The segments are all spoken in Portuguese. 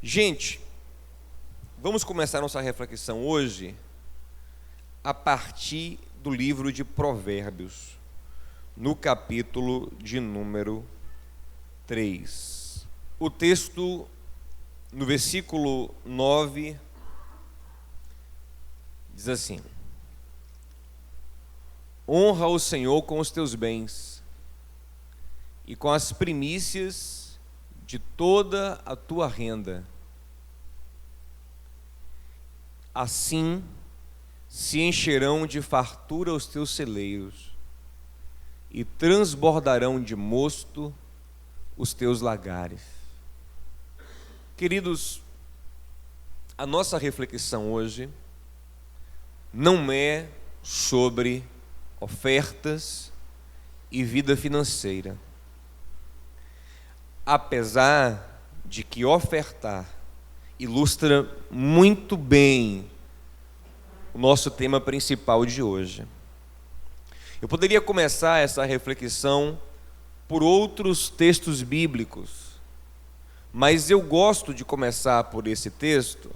Gente, vamos começar nossa reflexão hoje a partir do livro de Provérbios, no capítulo de número 3. O texto, no versículo 9, diz assim: honra o Senhor com os teus bens e com as primícias de toda a tua renda. Assim se encherão de fartura os teus celeiros e transbordarão de mosto os teus lagares. Queridos, a nossa reflexão hoje não é sobre ofertas e vida financeira. Apesar de que ofertar ilustra muito bem o nosso tema principal de hoje. Eu poderia começar essa reflexão por outros textos bíblicos, mas eu gosto de começar por esse texto,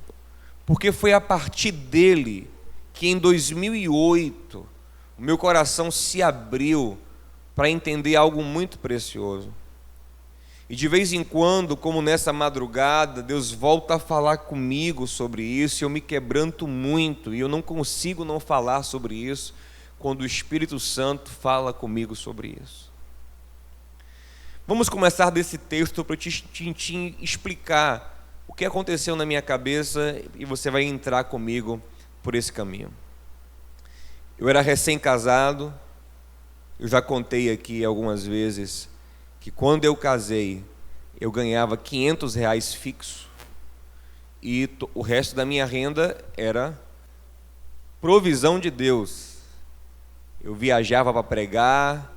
porque foi a partir dele que em 2008 o meu coração se abriu para entender algo muito precioso. E de vez em quando, como nessa madrugada, Deus volta a falar comigo sobre isso, e eu me quebranto muito, e eu não consigo não falar sobre isso, quando o Espírito Santo fala comigo sobre isso. Vamos começar desse texto para te explicar o que aconteceu na minha cabeça, e você vai entrar comigo por esse caminho. Eu era recém-casado, eu já contei aqui algumas vezes, que quando eu casei, eu ganhava R$500 fixo, e o resto da minha renda era provisão de Deus. Eu viajava para pregar,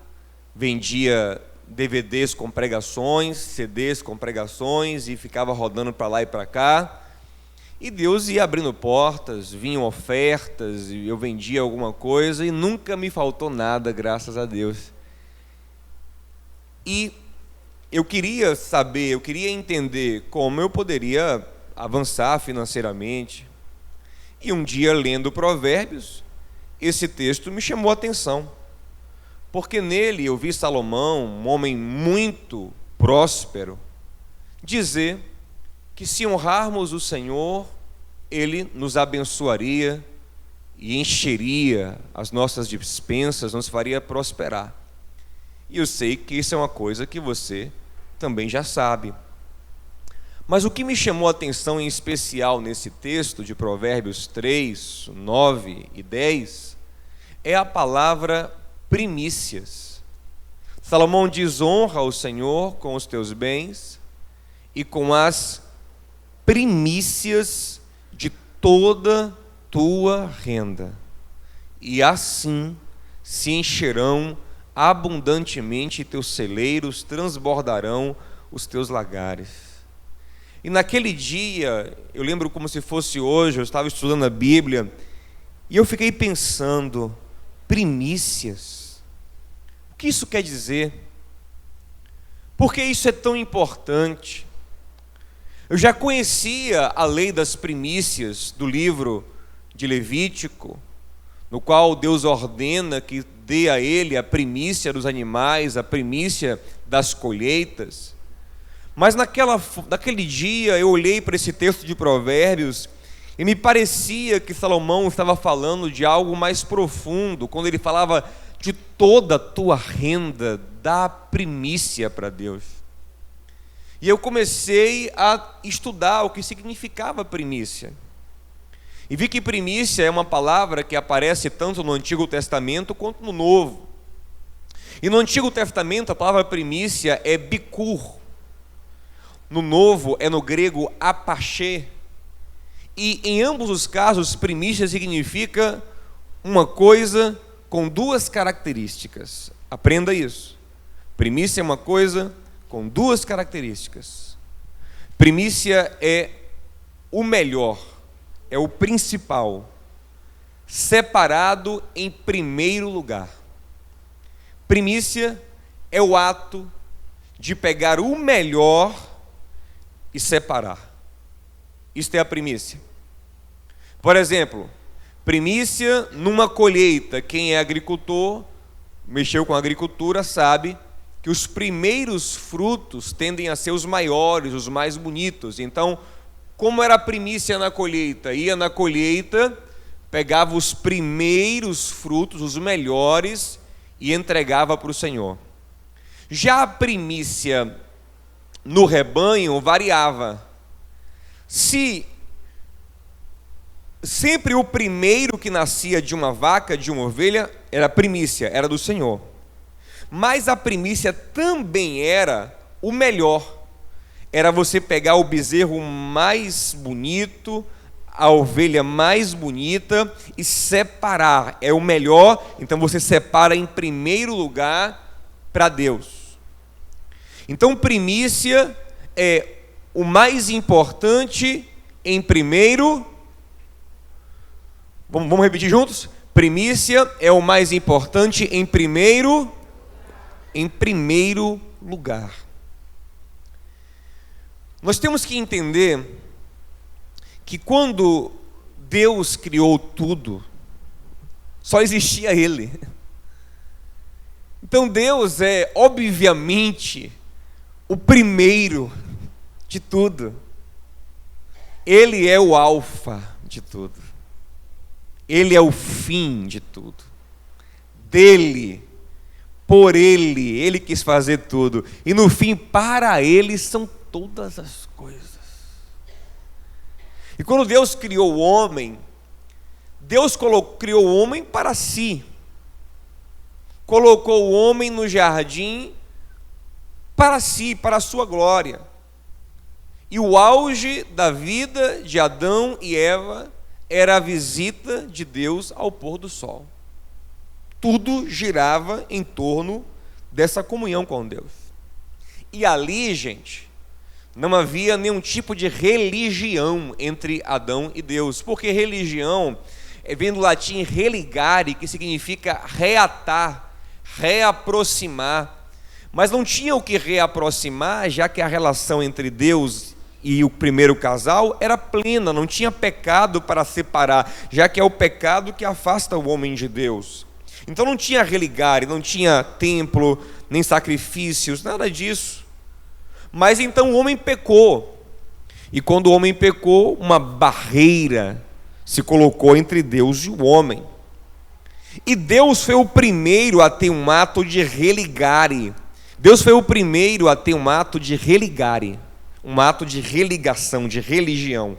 vendia DVDs com pregações, CDs com pregações, e ficava rodando para lá e para cá, e Deus ia abrindo portas, vinham ofertas, e eu vendia alguma coisa, e nunca me faltou nada, graças a Deus. E eu queria saber, eu queria entender como eu poderia avançar financeiramente. E um dia, lendo Provérbios, esse texto me chamou a atenção, porque nele eu vi Salomão, um homem muito próspero, dizer que se honrarmos o Senhor, Ele nos abençoaria e encheria as nossas despensas, nos faria prosperar. E eu sei que isso é uma coisa que você também já sabe. Mas o que me chamou a atenção em especial nesse texto de Provérbios 3, 9 e 10 é a palavra primícias. Salomão diz: honra o Senhor com os teus bens e com as primícias de toda tua renda, e assim se encherão abundantemente teus celeiros, transbordarão os teus lagares. E naquele dia, eu lembro como se fosse hoje, eu estava estudando a Bíblia, e eu fiquei pensando: primícias, o que isso quer dizer? Por que isso é tão importante? Eu já conhecia a lei das primícias do livro de Levítico, no qual Deus ordena que dê a ele a primícia dos animais, a primícia das colheitas. Mas naquele dia eu olhei para esse texto de Provérbios e me parecia que Salomão estava falando de algo mais profundo, quando ele falava de toda a tua renda, dá primícia para Deus. E eu comecei a estudar o que significava primícia. E vi que primícia é uma palavra que aparece tanto no Antigo Testamento quanto no Novo. E no Antigo Testamento a palavra primícia é bikur. No Novo é no grego apachê. E em ambos os casos, primícia significa uma coisa com duas características. Aprenda isso. Primícia é uma coisa com duas características. Primícia é o melhor, é o principal, separado em primeiro lugar. Primícia é o ato de pegar o melhor e separar. Isto é a primícia. Por exemplo, primícia numa colheita. Quem é agricultor, mexeu com a agricultura, sabe que os primeiros frutos tendem a ser os maiores, os mais bonitos. Então, como era a primícia na colheita? Ia na colheita, pegava os primeiros frutos, os melhores, e entregava para o Senhor. Já a primícia no rebanho variava. Se sempre o primeiro que nascia de uma vaca, de uma ovelha, era primícia, era do Senhor. Mas a primícia também era o melhor. Era você pegar o bezerro mais bonito, a ovelha mais bonita e separar. É o melhor, então você separa em primeiro lugar para Deus. Então primícia é o mais importante em primeiro. Vamos repetir juntos? Primícia é o mais importante em primeiro lugar. Nós temos que entender que quando Deus criou tudo, só existia Ele. Então Deus é, obviamente, o primeiro de tudo. Ele é o alfa de tudo. Ele é o fim de tudo. Dele, por Ele, Ele quis fazer tudo. E no fim, para Ele são todas as coisas. E quando Deus criou o homem, Deus criou o homem para si. Colocou o homem no jardim para si, para a sua glória. E o auge da vida de Adão e Eva era a visita de Deus ao pôr do sol. Tudo girava em torno dessa comunhão com Deus. E ali, gente, não havia nenhum tipo de religião entre Adão e Deus, porque religião vem do latim religare, que significa reatar, reaproximar. Mas não tinha o que reaproximar, já que a relação entre Deus e o primeiro casal era plena, não tinha pecado para separar, já que é o pecado que afasta o homem de Deus. Então não tinha religare, não tinha templo, nem sacrifícios, nada disso. Mas então o homem pecou, e quando o homem pecou, uma barreira se colocou entre Deus e o homem. E Deus foi o primeiro a ter um ato de religare. Deus foi o primeiro a ter um ato de religare, um ato de religação, de religião.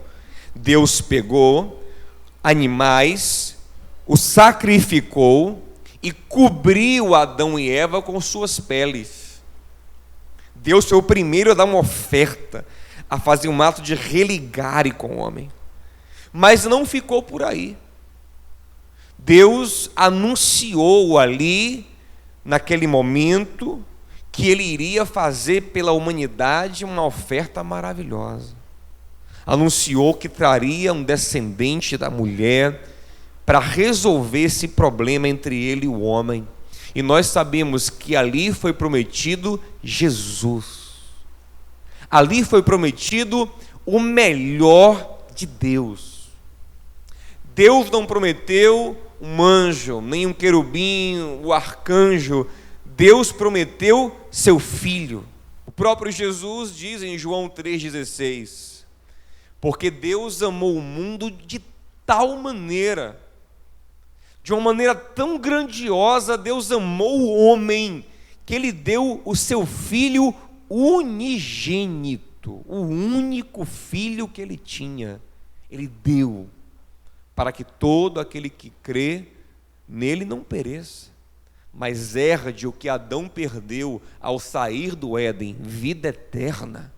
Deus pegou animais, os sacrificou e cobriu Adão e Eva com suas peles. Deus foi o primeiro a dar uma oferta, a fazer um ato de religare com o homem. Mas não ficou por aí. Deus anunciou ali, naquele momento, que Ele iria fazer pela humanidade uma oferta maravilhosa. Anunciou que traria um descendente da mulher para resolver esse problema entre ele e o homem. E nós sabemos que ali foi prometido Jesus. Ali foi prometido o melhor de Deus. Deus não prometeu um anjo, nem um querubim, o arcanjo. Deus prometeu seu filho. O próprio Jesus diz em João 3,16: porque Deus amou o mundo de tal maneira, de uma maneira tão grandiosa, Deus amou o homem, que Ele deu o seu filho unigênito, o único filho que Ele tinha, Ele deu, para que todo aquele que crê nele não pereça, mas herde o que Adão perdeu ao sair do Éden, vida eterna.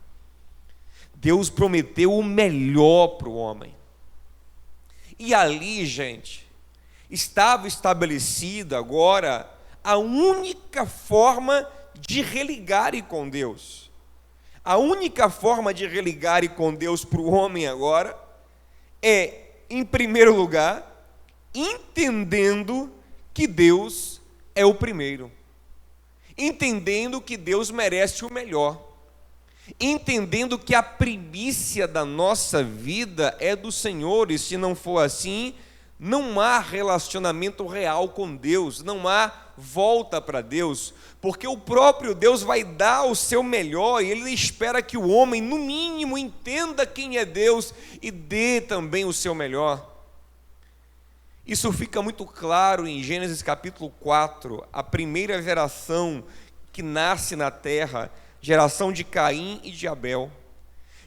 Deus prometeu o melhor para o homem. E ali, gente, estava estabelecida agora a única forma de religare com Deus. A única forma de religare com Deus para o homem agora é, em primeiro lugar, entendendo que Deus é o primeiro, entendendo que Deus merece o melhor. entendendo que a primícia da nossa vida é do Senhor, e se não for assim, não há relacionamento real com Deus, não há volta para Deus, porque o próprio Deus vai dar o seu melhor, e Ele espera que o homem, no mínimo, entenda quem é Deus e dê também o seu melhor. Isso fica muito claro em Gênesis capítulo 4, a primeira geração que nasce na terra, geração de Caim e de Abel.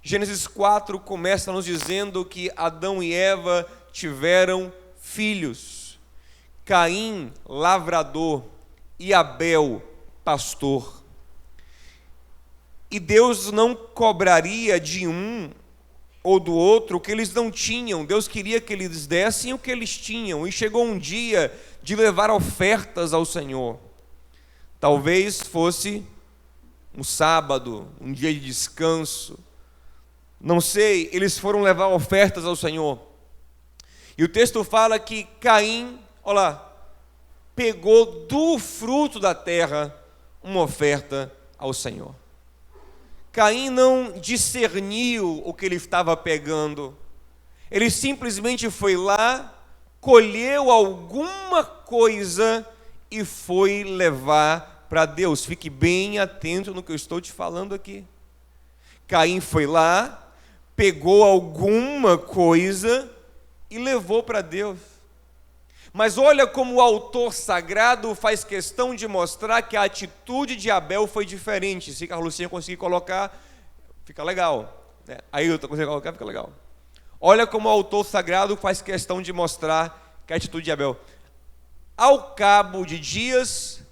Gênesis 4 começa nos dizendo que Adão e Eva tiveram filhos. Caim, lavrador, e Abel, pastor. E Deus não cobraria de um ou do outro o que eles não tinham. Deus queria que eles dessem o que eles tinham. E chegou um dia de levar ofertas ao Senhor. Talvez fosse um sábado, um dia de descanso. Não sei, eles foram levar ofertas ao Senhor. E o texto fala que Caim, olha lá, pegou do fruto da terra uma oferta ao Senhor. Caim não discerniu o que ele estava pegando. Ele simplesmente foi lá, colheu alguma coisa e foi levar para Deus. Fique bem atento no que eu estou te falando aqui. Caim foi lá, pegou alguma coisa e levou para Deus. Mas olha como o autor sagrado faz questão de mostrar que a atitude de Abel foi diferente. Se a Lucinha conseguir colocar, fica legal, né? Aí eu conseguir colocar, fica legal. Olha como o autor sagrado faz questão de mostrar que a atitude de Abel. Ao cabo de dias,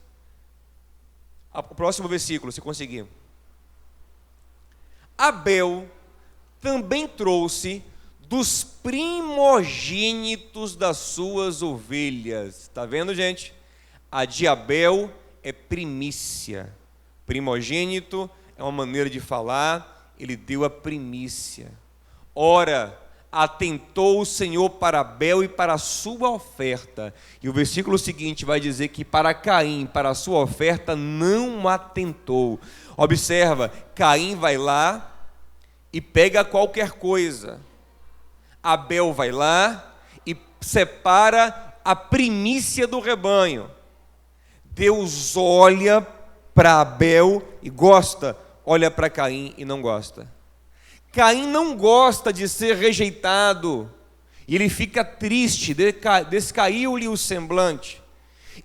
o próximo versículo, se conseguir. Abel também trouxe dos primogênitos das suas ovelhas. Está vendo, gente? A de Abel é primícia. Primogênito é uma maneira de falar, ele deu a primícia. Ora, atentou o Senhor para Abel e para a sua oferta. E o versículo seguinte vai dizer que para Caim, para a sua oferta, não atentou. Observa, Caim vai lá e pega qualquer coisa. Abel vai lá e separa a primícia do rebanho. Deus olha para Abel e gosta, olha para Caim e não gosta. Caim não gosta de ser rejeitado, e ele fica triste, descaiu-lhe o semblante.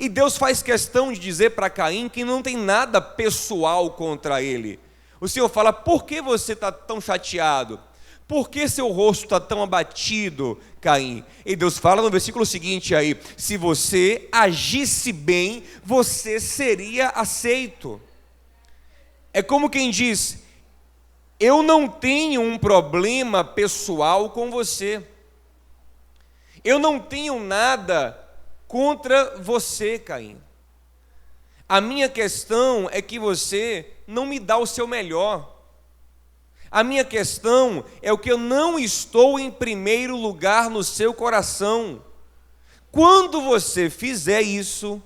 E Deus faz questão de dizer para Caim que não tem nada pessoal contra ele. O Senhor fala: por que você está tão chateado? Por que seu rosto está tão abatido, Caim? E Deus fala no versículo seguinte aí: se você agisse bem, você seria aceito. É como quem diz: eu não tenho um problema pessoal com você. Eu não tenho nada contra você, Caim. A minha questão é que você não me dá o seu melhor. A minha questão é o que eu não estou em primeiro lugar no seu coração. Quando você fizer isso,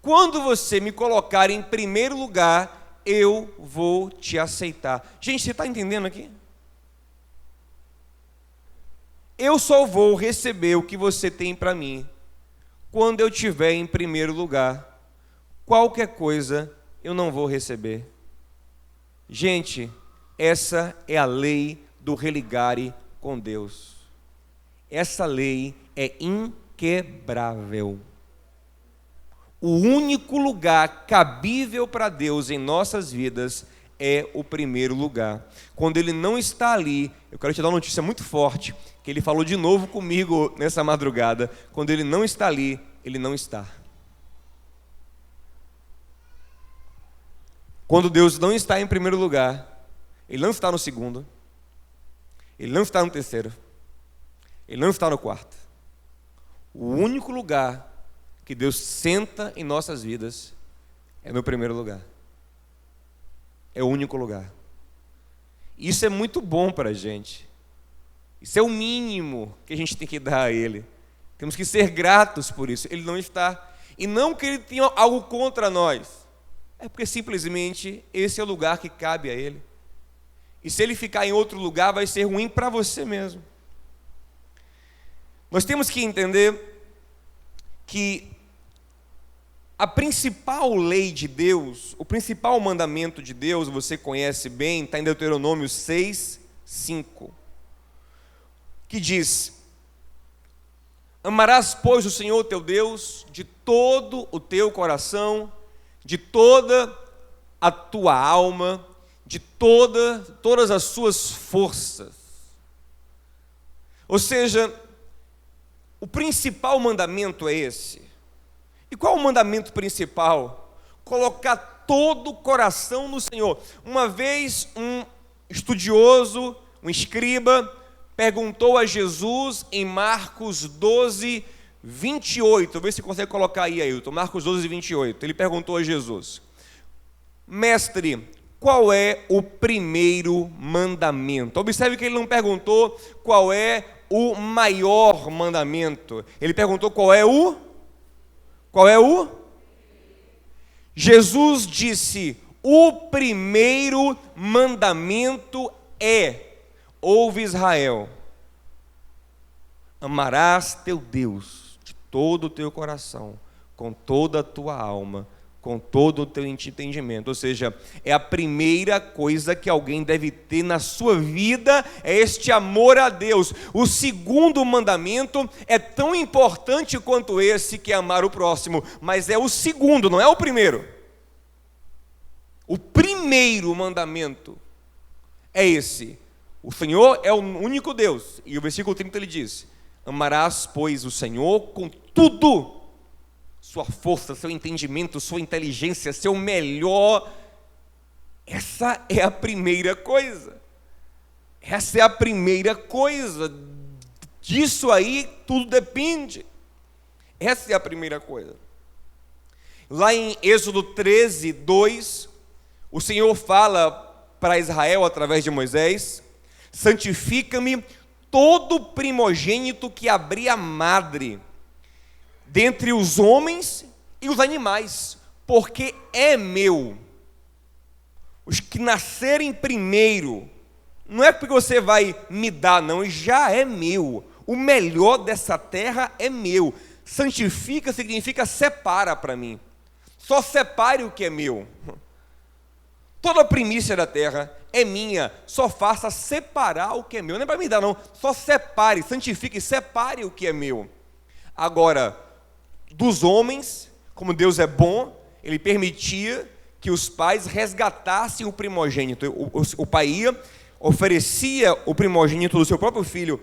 quando você me colocar em primeiro lugar, eu vou te aceitar. Gente, você está entendendo aqui? Eu só vou receber o que você tem para mim quando eu estiver em primeiro lugar. Qualquer coisa eu não vou receber. Gente, essa é a lei do religare com Deus. Essa lei é inquebrável. O único lugar cabível para Deus em nossas vidas é o primeiro lugar. Quando Ele não está ali, eu quero te dar uma notícia muito forte, que Ele falou de novo comigo nessa madrugada. Quando Ele não está ali, Ele não está. Quando Deus não está em primeiro lugar, Ele não está no segundo, Ele não está no terceiro, Ele não está no quarto. O único lugar que Deus senta em nossas vidas é no primeiro lugar. É o único lugar. Isso é muito bom para a gente. Isso é o mínimo que a gente tem que dar a Ele. Temos que ser gratos por isso. Ele não está. E não que Ele tenha algo contra nós. É porque simplesmente esse é o lugar que cabe a Ele. E se ele ficar em outro lugar, vai ser ruim para você mesmo. Nós temos que entender que a principal lei de Deus, o principal mandamento de Deus, você conhece bem, está em Deuteronômio 6, 5, que diz: amarás, pois, o Senhor teu Deus de todo o teu coração, de toda a tua alma, de todas as suas forças. Ou seja, o principal mandamento é esse. E qual é o mandamento principal? Colocar todo o coração no Senhor. Uma vez um estudioso, um escriba, perguntou a Jesus em Marcos 12, 28. Vê se consegue colocar aí, Ailton. Marcos 12, 28. Ele perguntou a Jesus: mestre, qual é o primeiro mandamento? Observe que ele não perguntou qual é o maior mandamento. Ele perguntou qual é o? Jesus disse: o primeiro mandamento é: ouve, Israel, amarás teu Deus de todo o teu coração, com toda a tua alma, com todo o teu entendimento. Ou seja, é a primeira coisa que alguém deve ter na sua vida, é este amor a Deus. O segundo mandamento é tão importante quanto esse, que é amar o próximo, mas é o segundo, não é o primeiro. O primeiro mandamento é esse: o Senhor é o único Deus. E o versículo 30 ele diz: amarás, pois, o Senhor com tudo, sua força, seu entendimento, sua inteligência, seu melhor. Essa é a primeira coisa. Essa é a primeira coisa. Disso aí tudo depende. Essa é a primeira coisa. Lá em Êxodo 13, 2, o Senhor fala para Israel através de Moisés: santifica-me todo primogênito que abrir a madre dentre os homens e os animais, porque é meu. Os que nascerem primeiro, não é porque você vai me dar, não, já é meu. O melhor dessa terra é meu. Santifica significa separa para mim. Só separe o que é meu. Toda a primícia da terra é minha, só faça separar o que é meu. Não é para me dar, não, só separe, santifique, separe o que é meu. Agora, dos homens, como Deus é bom, Ele permitia que os pais resgatassem o primogênito. O pai ia, oferecia o primogênito do seu próprio filho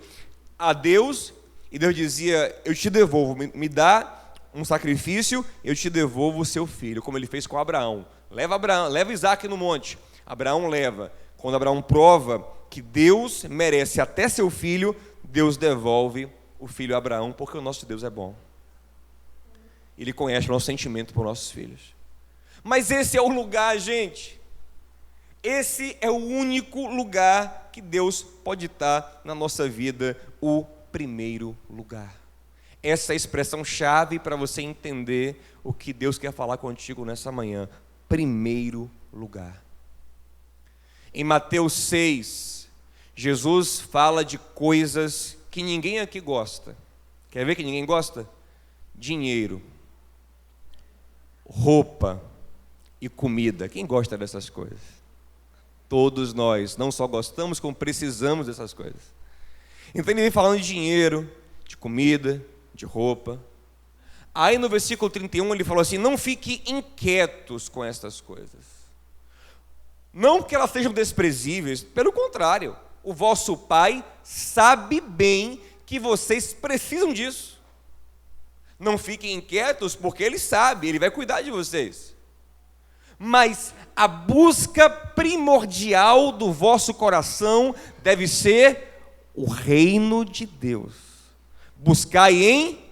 a Deus, e Deus dizia: eu te devolvo, me dá um sacrifício, eu te devolvo o seu filho, como Ele fez com Abraão. Leva Isaac no monte. Abraão leva. Quando Abraão prova que Deus merece até seu filho, Deus devolve o filho a Abraão, porque o nosso Deus é bom. Ele conhece o nosso sentimento por nossos filhos. Mas esse é o lugar, gente. Esse é o único lugar que Deus pode estar na nossa vida, o primeiro lugar. Essa é a expressão-chave para você entender o que Deus quer falar contigo nessa manhã. Primeiro lugar. Em Mateus 6, Jesus fala de coisas que ninguém aqui gosta. Quer ver que ninguém gosta? Dinheiro, roupa e comida. Quem gosta dessas coisas? Todos nós, não só gostamos, como precisamos dessas coisas. Então ele vem falando de dinheiro, de comida, de roupa. Aí no versículo 31 ele falou assim: não fiquem inquietos com estas coisas. Não que elas sejam desprezíveis, pelo contrário, o vosso Pai sabe bem que vocês precisam disso. Não fiquem inquietos, porque Ele sabe, Ele vai cuidar de vocês. Mas a busca primordial do vosso coração deve ser o reino de Deus. Buscai em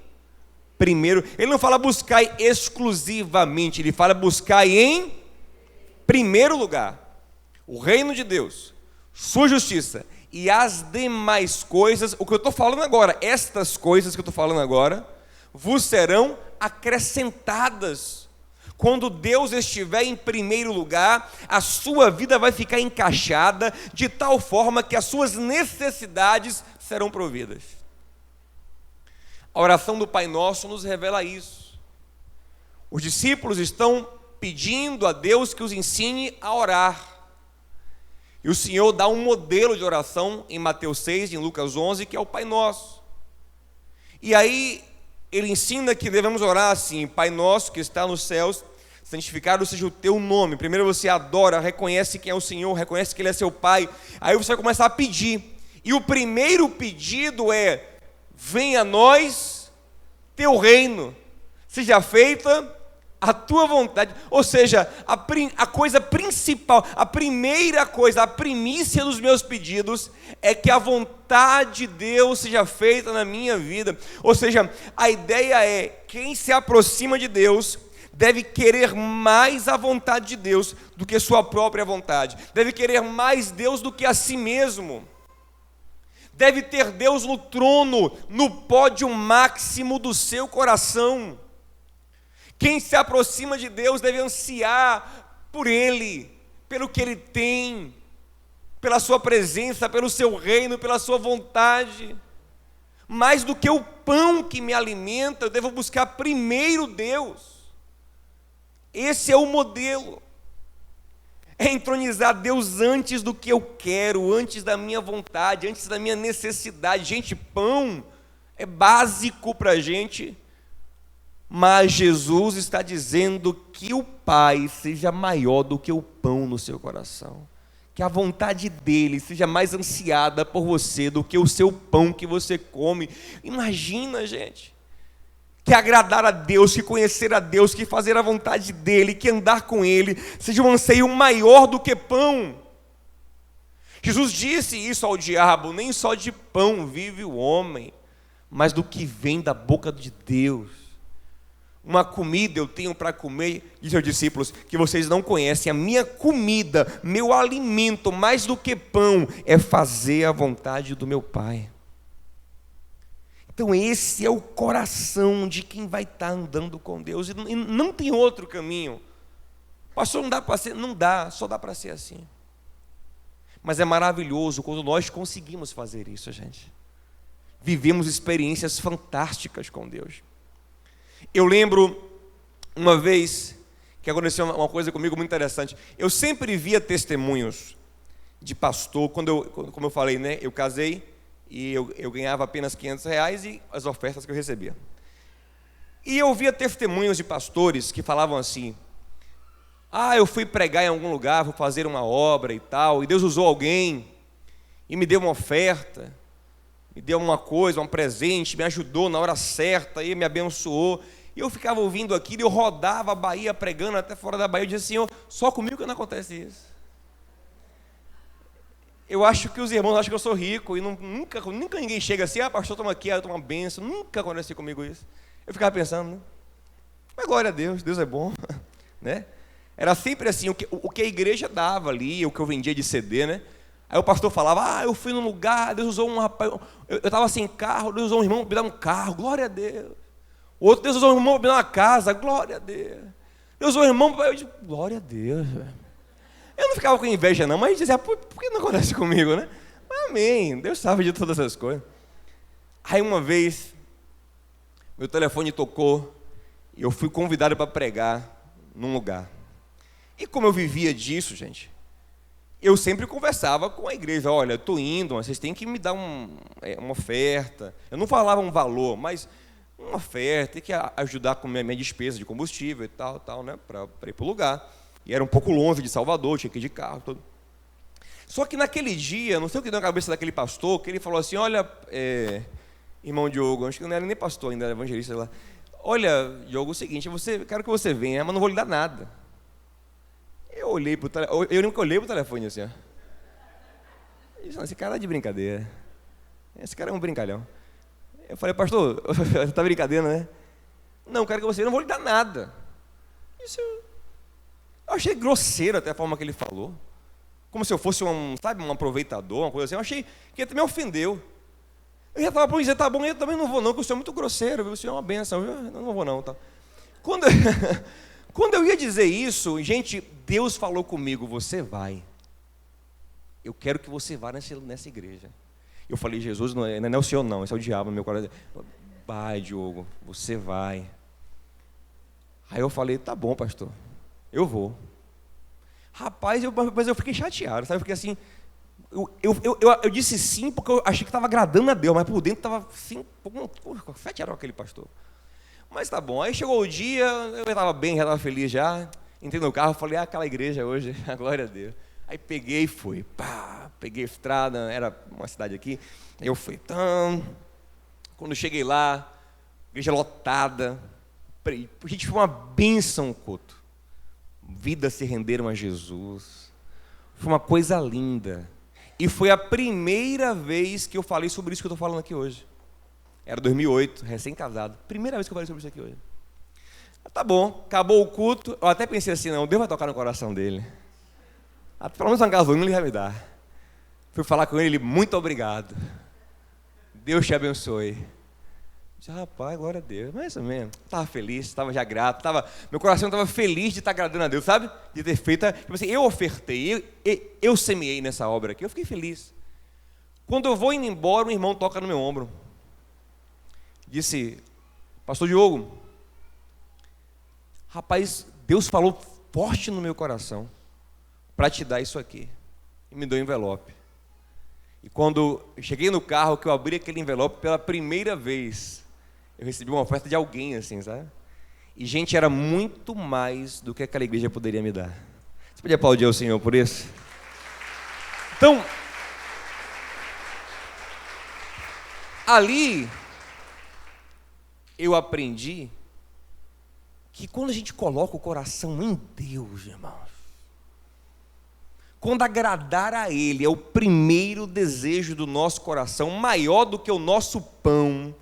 primeiro. Ele não fala buscai exclusivamente, ele fala buscai em primeiro lugar o reino de Deus, sua justiça, e as demais coisas, o que eu estou falando agora, estas coisas que eu estou falando agora, vos serão acrescentadas. Quando Deus estiver em primeiro lugar, a sua vida vai ficar encaixada de tal forma que as suas necessidades serão providas. A oração do Pai Nosso nos revela isso. Os discípulos estão pedindo a Deus que os ensine a orar. E o Senhor dá um modelo de oração em Mateus 6, em Lucas 11, que é o Pai Nosso. E aí Ele ensina que devemos orar assim: Pai Nosso que está nos céus, santificado seja o teu nome. Primeiro você adora, reconhece quem é o Senhor, reconhece que Ele é seu Pai. Aí você vai começar a pedir. E o primeiro pedido é: venha a nós teu reino, seja feita a tua vontade. Ou seja, a coisa principal, a primeira coisa, a primícia dos meus pedidos é que a vontade de Deus seja feita na minha vida. Ou seja, a ideia é: quem se aproxima de Deus deve querer mais a vontade de Deus do que sua própria vontade, deve querer mais Deus do que a si mesmo, deve ter Deus no trono, no pódio máximo do seu coração. Quem se aproxima de Deus deve ansiar por Ele, pelo que Ele tem, pela sua presença, pelo seu reino, pela sua vontade. Mais do que o pão que me alimenta, eu devo buscar primeiro Deus. Esse é o modelo. É entronizar Deus antes do que eu quero, antes da minha vontade, antes da minha necessidade. Gente, pão é básico para a gente. Mas Jesus está dizendo que o Pai seja maior do que o pão no seu coração, que a vontade dele seja mais ansiada por você do que o seu pão que você come. Imagina, gente, que agradar a Deus, que conhecer a Deus, que fazer a vontade dele, que andar com ele, seja um anseio maior do que pão. Jesus disse isso ao diabo: nem só de pão vive o homem, mas do que vem da boca de Deus. Uma comida eu tenho para comer, diz aos discípulos, que vocês não conhecem. A minha comida, meu alimento, mais do que pão, é fazer a vontade do meu Pai. Então esse é o coração de quem vai estar andando com Deus. E não tem outro caminho. Pastor, não dá para ser? Não dá, só dá para ser assim. Mas é maravilhoso quando nós conseguimos fazer isso, gente. Vivemos experiências fantásticas com Deus. Eu lembro uma vez que aconteceu uma coisa comigo muito interessante. Eu sempre via testemunhos de pastor, como eu falei, né? Eu casei e eu ganhava apenas R$500 e as ofertas que eu recebia. E eu via testemunhos de pastores que falavam assim: eu fui pregar em algum lugar, vou fazer uma obra e tal, e Deus usou alguém e me deu uma oferta, me deu uma coisa, um presente, me ajudou na hora certa, e me abençoou. E eu ficava ouvindo aquilo, eu rodava a Bahia pregando até fora da Bahia. Eu dizia: Senhor, só comigo que não acontece isso. Eu acho que os irmãos acham que eu sou rico, e nunca ninguém chega assim: pastor, toma aqui, eu tomo uma bênção. Nunca aconteceu comigo isso. Eu ficava pensando, né? Mas glória a Deus, Deus é bom, né? Era sempre assim, o que a igreja dava ali, o que eu vendia de CD, né? Aí o pastor falava: eu fui num lugar, Deus usou um rapaz, eu estava sem carro, Deus usou um irmão para me dar um carro, glória a Deus. O outro, Deus usou um irmão para me dar uma casa, glória a Deus. Deus usou um irmão para... Eu disse: glória a Deus, velho. Eu não ficava com inveja não, mas dizia: por que não acontece comigo, né? Mas, amém, Deus sabe de todas essas coisas. Aí uma vez, meu telefone tocou, e eu fui convidado para pregar num lugar. E como eu vivia disso, gente, eu sempre conversava com a igreja: olha, eu estou indo, mas vocês têm que me dar uma oferta. Eu não falava um valor, mas uma oferta, tem que ajudar com a minha despesa de combustível e tal, né, para ir para o lugar. E era um pouco longe de Salvador, tinha que ir de carro, tudo. Só que naquele dia, não sei o que deu na cabeça daquele pastor, que ele falou assim: olha, irmão Diogo, acho que não era nem pastor ainda, era evangelista lá. Olha, Diogo, é o seguinte, quero que você venha, mas não vou lhe dar nada. Eu olhei para o telefone, eu nunca olhei para o telefone assim, ó. Esse cara é de brincadeira. Esse cara é um brincalhão. Eu falei: pastor, você está brincadeira, né? Não, quero que você, não vou lhe dar nada. Isso eu achei grosseiro até a forma que ele falou. Como se eu fosse um aproveitador, uma coisa assim. Eu achei que ele me ofendeu. Eu já estava para dizer: tá bom, eu também não vou não, porque o senhor é muito grosseiro, viu? O senhor é uma benção, viu? Eu não vou não. Tá. Quando Quando eu ia dizer isso, gente, Deus falou comigo, você vai. Eu quero que você vá nessa igreja. Eu falei, Jesus, não é o Senhor não, esse é o diabo no meu coração. Vai, Diogo, você vai. Aí eu falei, tá bom, pastor, eu vou. Rapaz, mas eu fiquei chateado, sabe? Eu fiquei assim, eu disse sim porque eu achei que estava agradando a Deus, mas por dentro estava assim, chateado com aquele pastor. Mas tá bom, aí chegou o dia, eu estava bem, já estava feliz já, entrei no carro, falei, aquela igreja hoje, a glória a Deus. Aí peguei e fui, peguei a estrada, era uma cidade aqui, aí eu fui, quando cheguei lá, igreja lotada, gente, foi uma bênção o culto, vidas se renderam a Jesus, foi uma coisa linda, e foi a primeira vez que eu falei sobre isso que eu estou falando aqui hoje. Era 2008, recém-casado. Primeira vez que eu falei sobre isso aqui hoje. Tá bom, acabou o culto. Eu até pensei assim, não, Deus vai tocar no coração dele. Pelo menos uma gasolina ele vai me dar. Fui falar com ele, muito obrigado. Deus te abençoe. Disse, rapaz, glória a Deus. Mas é isso mesmo. Estava feliz, estava já grato. Meu coração estava feliz de estar agradando a Deus, sabe? De ter feito. Tipo assim, eu ofertei, eu semeei nessa obra aqui. Eu fiquei feliz. Quando eu vou indo embora, um irmão toca no meu ombro. Disse, pastor Diogo, rapaz, Deus falou forte no meu coração para te dar isso aqui. E me deu um envelope. E quando eu cheguei no carro, que eu abri aquele envelope pela primeira vez, eu recebi uma oferta de alguém, assim, sabe? E, gente, era muito mais do que aquela igreja poderia me dar. Você pode aplaudir ao Senhor por isso? Então, ali eu aprendi que quando a gente coloca o coração em Deus, irmãos, quando agradar a Ele é o primeiro desejo do nosso coração, maior do que o nosso pão,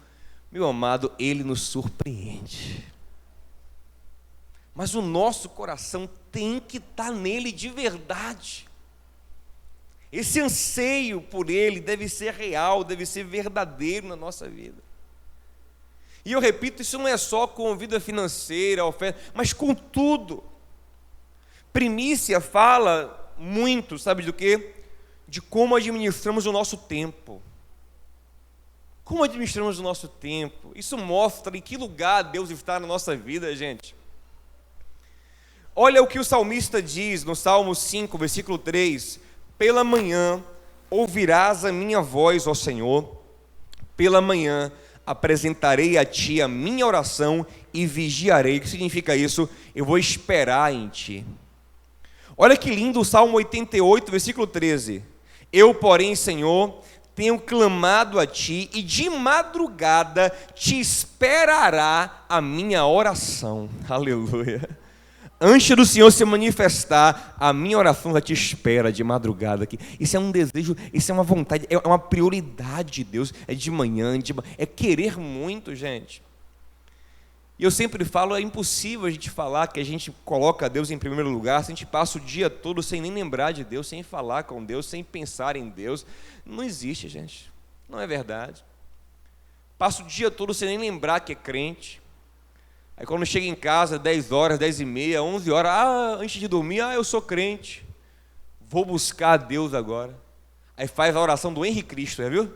meu amado, Ele nos surpreende. Mas o nosso coração tem que estar nele de verdade. Esse anseio por Ele deve ser real, deve ser verdadeiro na nossa vida. E eu repito, isso não é só com vida financeira, oferta, mas com tudo. Primícia fala muito, sabe do quê? De como administramos o nosso tempo. Como administramos o nosso tempo? Isso mostra em que lugar Deus está na nossa vida, gente. Olha o que o salmista diz no Salmo 5, versículo 3. Pela manhã ouvirás a minha voz, ó Senhor. Pela manhã apresentarei a Ti a minha oração e vigiarei. O que significa isso? Eu vou esperar em Ti. Olha que lindo o Salmo 88, versículo 13. Eu, porém, Senhor, tenho clamado a Ti e de madrugada Te esperará a minha oração. Aleluia. Antes do Senhor se manifestar, a minha oração já te espera de madrugada aqui. Isso é um desejo, isso é uma vontade, é uma prioridade de Deus. É de manhã, é querer muito, gente. E eu sempre falo, é impossível a gente falar que a gente coloca Deus em primeiro lugar se a gente passa o dia todo sem nem lembrar de Deus, sem falar com Deus, sem pensar em Deus. Não existe, gente. Não é verdade. Passa o dia todo sem nem lembrar que é crente. Aí quando chega em casa, 10 horas, 10 e meia, 11 horas, antes de dormir, eu sou crente, vou buscar a Deus agora. Aí faz a oração do Henrique Cristo, viu?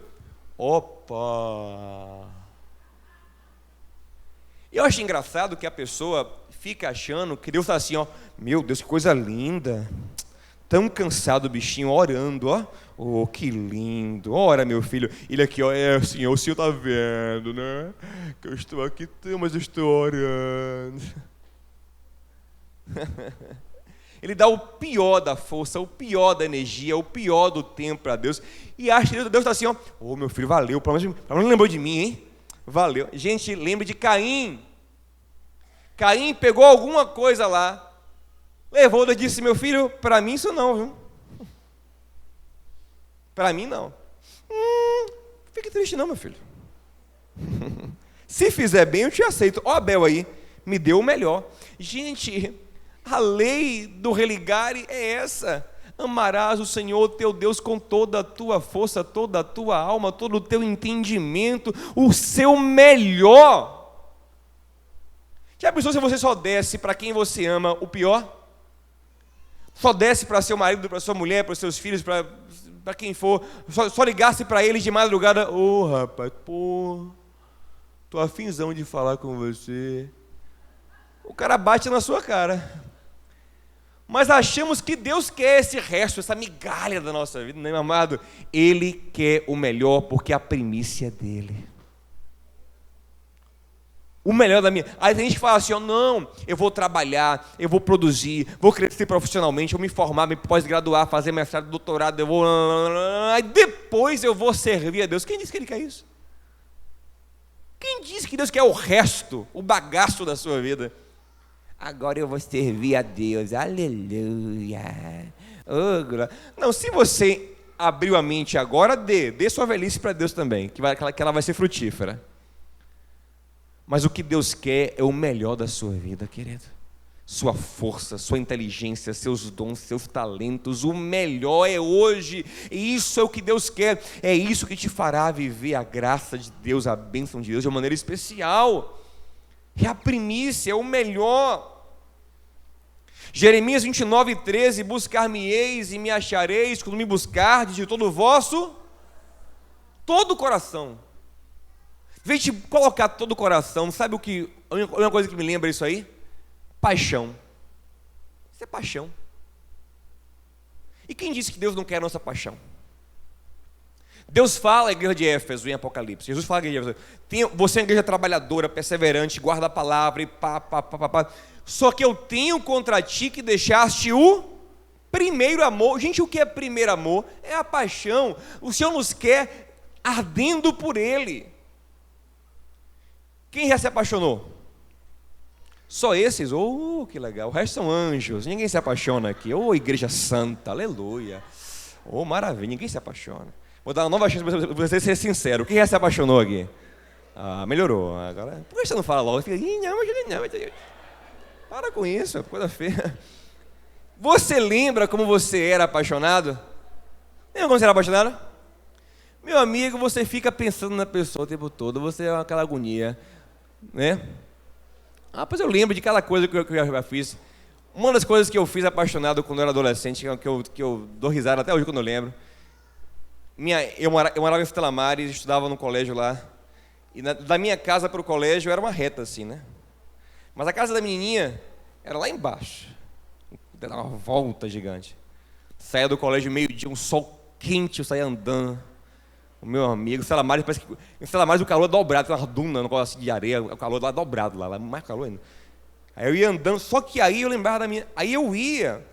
Opa! Eu acho engraçado que a pessoa fica achando que Deus está assim, ó, meu Deus, que coisa linda, tão cansado o bichinho, orando, ó. Oh, que lindo, ora meu filho, ele aqui, ó, Senhor, o Senhor está vendo, né, que eu estou aqui, mas eu estou orando. Ele dá o pior da força, o pior da energia, o pior do tempo para Deus, e acha que Deus está assim, ó, oh meu filho, valeu, pelo menos lembrou de mim, hein, valeu. Gente, lembre de Caim. Caim pegou alguma coisa lá, levou e disse, meu filho, para mim isso não, viu? Para mim, não. Fique triste não, meu filho. Se fizer bem, eu te aceito. Ó, Abel aí, me deu o melhor. Gente, a lei do religare é essa. Amarás o Senhor teu Deus com toda a tua força, toda a tua alma, todo o teu entendimento, o seu melhor. Já pensou se você só desse para quem você ama o pior? Só desse para seu marido, para sua mulher, para os seus filhos, para quem for, só ligasse para eles de madrugada: ô rapaz, pô, tô afinzão de falar com você. O cara bate na sua cara. Mas achamos que Deus quer esse resto, essa migalha da nossa vida, né, meu amado? Ele quer o melhor, porque a primícia é dele. O melhor da minha... Aí tem gente que fala assim, não, eu vou trabalhar, eu vou produzir, vou crescer profissionalmente, vou me formar, me pós-graduar, fazer mestrado, doutorado, eu vou... Aí depois eu vou servir a Deus. Quem disse que Ele quer isso? Quem disse que Deus quer o resto, o bagaço da sua vida? Agora eu vou servir a Deus, aleluia. Oh, não, se você abriu a mente agora, dê sua velhice para Deus também, que ela vai ser frutífera. Mas o que Deus quer é o melhor da sua vida, querido. Sua força, sua inteligência, seus dons, seus talentos, o melhor é hoje. E isso é o que Deus quer. É isso que te fará viver a graça de Deus, a bênção de Deus de uma maneira especial. É a primícia, é o melhor. Jeremias 29:13, buscar-me-eis e me achareis quando me buscardes de todo o vosso, todo o coração. Vem te colocar todo o coração, sabe o que, a única coisa que me lembra isso aí? Paixão. Isso é paixão. E quem disse que Deus não quer a nossa paixão? Deus fala à igreja de Éfeso em Apocalipse. Jesus fala à igreja de Éfeso, você é uma igreja trabalhadora, perseverante, guarda a palavra e pá. Só que eu tenho contra ti que deixaste o primeiro amor. Gente, o que é primeiro amor? É a paixão. O Senhor nos quer ardendo por Ele. Quem já se apaixonou? Só esses? Oh, que legal. O resto são anjos. Ninguém se apaixona aqui. Oh, igreja santa, aleluia. Oh, maravilha, ninguém se apaixona. Vou dar uma nova chance para você ser sincero. Quem já se apaixonou aqui? Ah, melhorou. Agora, por que você não fala logo? Fica, não. Para com isso, é coisa feia. Você lembra como você era apaixonado? Lembra como você era apaixonado? Meu amigo, você fica pensando na pessoa o tempo todo. Você é aquela agonia, né? Ah, pois eu lembro de cada coisa que eu já fiz. Uma das coisas que eu fiz apaixonado quando eu era adolescente, que eu dou risada até hoje quando eu lembro. Eu morava em Stella Maris, estudava no colégio lá. E da minha casa para o colégio era uma reta assim, né? Mas a casa da menininha era lá embaixo. Era uma volta gigante. Saía do colégio meio-dia, um sol quente, eu saía andando. O meu amigo, Stella Maris, parece que em Stella Maris o calor é dobrado, tem uma duna, um negócio de areia, o calor lá é dobrado, lá mais calor ainda. Aí eu ia andando, só que aí eu lembrava da minha... Aí eu ia,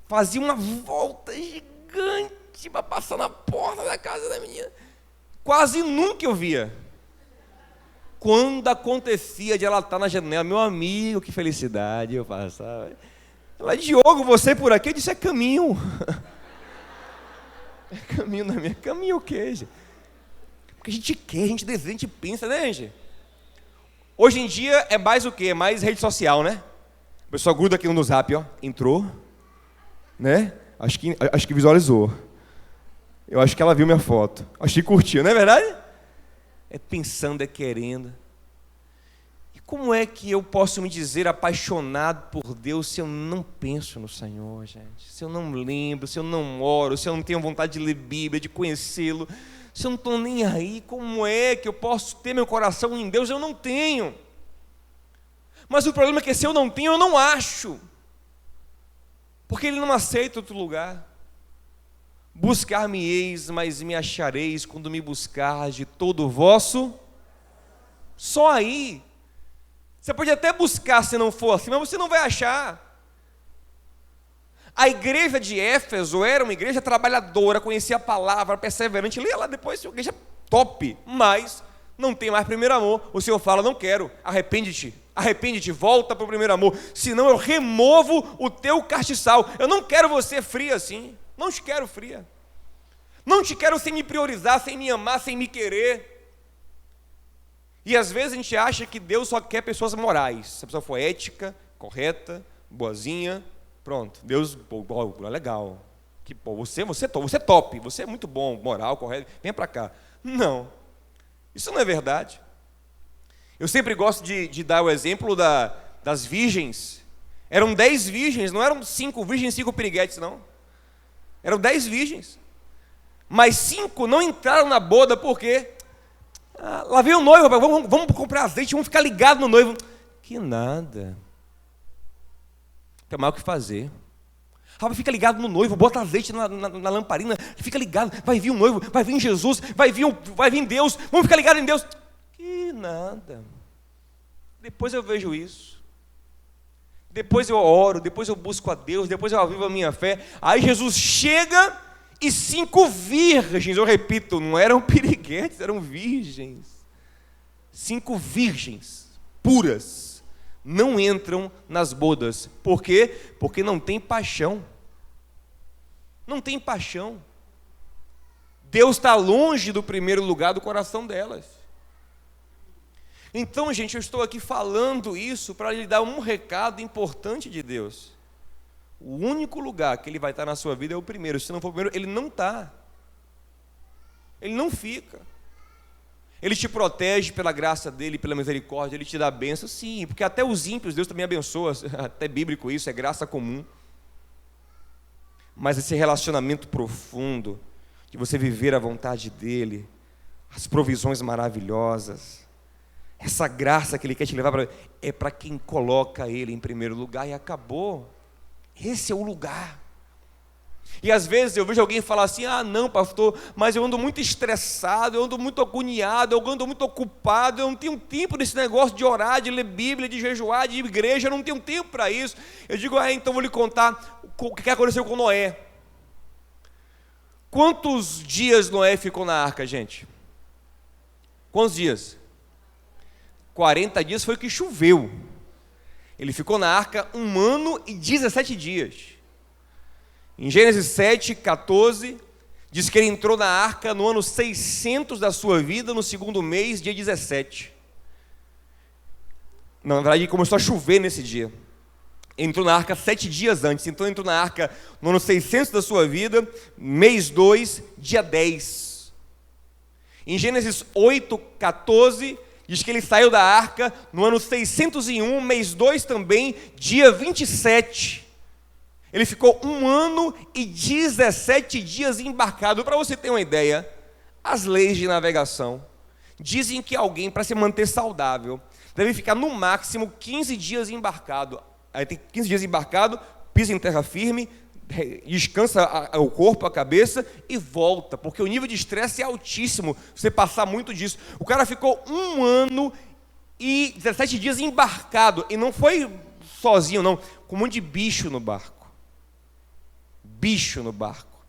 fazia uma volta gigante para passar na porta da casa da menina. Quase nunca eu via. Quando acontecia de ela estar na janela, meu amigo, que felicidade, eu passava. Ela, Diogo, você por aqui? Eu disse, é caminho. É caminho da minha... Caminho o quê, gente? Porque a gente quer, a gente deseja, a gente pensa, né, gente? Hoje em dia é mais o quê? É mais rede social, né? O pessoal gruda aqui no Zap, ó. Entrou, né? Acho que visualizou. Eu acho que ela viu minha foto. Acho que curtiu, não é verdade? É pensando, é querendo. E como é que eu posso me dizer apaixonado por Deus se eu não penso no Senhor, gente? Se eu não lembro, se eu não oro, se eu não tenho vontade de ler Bíblia, de conhecê-lo, se eu não estou nem aí, como é que eu posso ter meu coração em Deus? Eu não tenho. Mas o problema é que se eu não tenho, eu não acho. Porque Ele não aceita outro lugar. Buscar-me-eis, mas me achareis quando me buscardes de todo o vosso. Só aí. Você pode até buscar se não for assim, mas você não vai achar. A igreja de Éfeso era uma igreja trabalhadora, conhecia a palavra, perseverante. Leia lá depois, uma igreja top, mas não tem mais primeiro amor. O Senhor fala, não quero, arrepende-te, volta para o primeiro amor, senão eu removo o teu castiçal. Eu não quero você fria assim, não te quero fria. Não te quero sem me priorizar, sem me amar, sem me querer. E às vezes a gente acha que Deus só quer pessoas morais. Se a pessoa for ética, correta, boazinha, pronto, Deus, pô, legal. Que, pô, você é top, você é muito bom, moral, correto, vem para cá. Não, isso não é verdade. Eu sempre gosto de dar o exemplo das virgens. Eram 10 virgens, não eram 5 virgens e 5 piriguetes, não. Eram 10 virgens. Mas 5 não entraram na boda, por quê? Lá vem o noivo, vamos comprar azeite, vamos ficar ligados no noivo. Que nada. Tem mais o que fazer. Fica ligado no noivo, bota azeite na lamparina, fica ligado, vai vir o noivo, vai vir Jesus, vai vir Deus, vamos ficar ligados em Deus. Que nada. Depois eu vejo isso. Depois eu oro, depois eu busco a Deus, depois eu avivo a minha fé. Aí Jesus chega e 5 virgens, eu repito, não eram piriguetes, eram virgens. 5 virgens puras não entram nas bodas. Por quê? Porque não tem paixão. Não tem paixão. Deus está longe do primeiro lugar do coração delas. Então, gente, eu estou aqui falando isso para lhe dar um recado importante de Deus. O único lugar que Ele vai estar na sua vida é o primeiro. Se não for o primeiro, Ele não está. Ele não fica. Ele te protege pela graça dEle, pela misericórdia, Ele te dá bênção, sim, porque até os ímpios Deus também abençoa, até bíblico isso, é graça comum. Mas esse relacionamento profundo, de você viver a vontade dEle, as provisões maravilhosas, essa graça que Ele quer te levar para, é para quem coloca Ele em primeiro lugar e acabou. Esse é o lugar. E às vezes eu vejo alguém falar assim: não, pastor, mas eu ando muito estressado, eu ando muito agoniado, eu ando muito ocupado, eu não tenho tempo desse negócio de orar, de ler Bíblia, de jejuar, de igreja, eu não tenho tempo para isso. Eu digo: então vou lhe contar o que aconteceu com Noé. Quantos dias Noé ficou na arca, gente? Quantos dias? 40 dias foi o que choveu. Ele ficou na arca 1 ano e 17 dias. Em Gênesis 7, 14, diz que ele entrou na arca no ano 600 da sua vida, no segundo mês, dia 17. Na verdade, começou a chover nesse dia. Ele entrou na arca 7 dias antes, então ele entrou na arca no ano 600 da sua vida, mês 2, dia 10. Em Gênesis 8, 14, diz que ele saiu da arca no ano 601, mês 2 também, dia 27. Ele ficou 1 ano e 17 dias embarcado. Para você ter uma ideia, as leis de navegação dizem que alguém, para se manter saudável, deve ficar no máximo 15 dias embarcado. Aí tem 15 dias embarcado, pisa em terra firme, descansa o corpo, a cabeça e volta, porque o nível de estresse é altíssimo, você passar muito disso. O cara ficou 1 ano e 17 dias embarcado, e não foi sozinho não, com um monte de bicho no barco. Bicho no barco.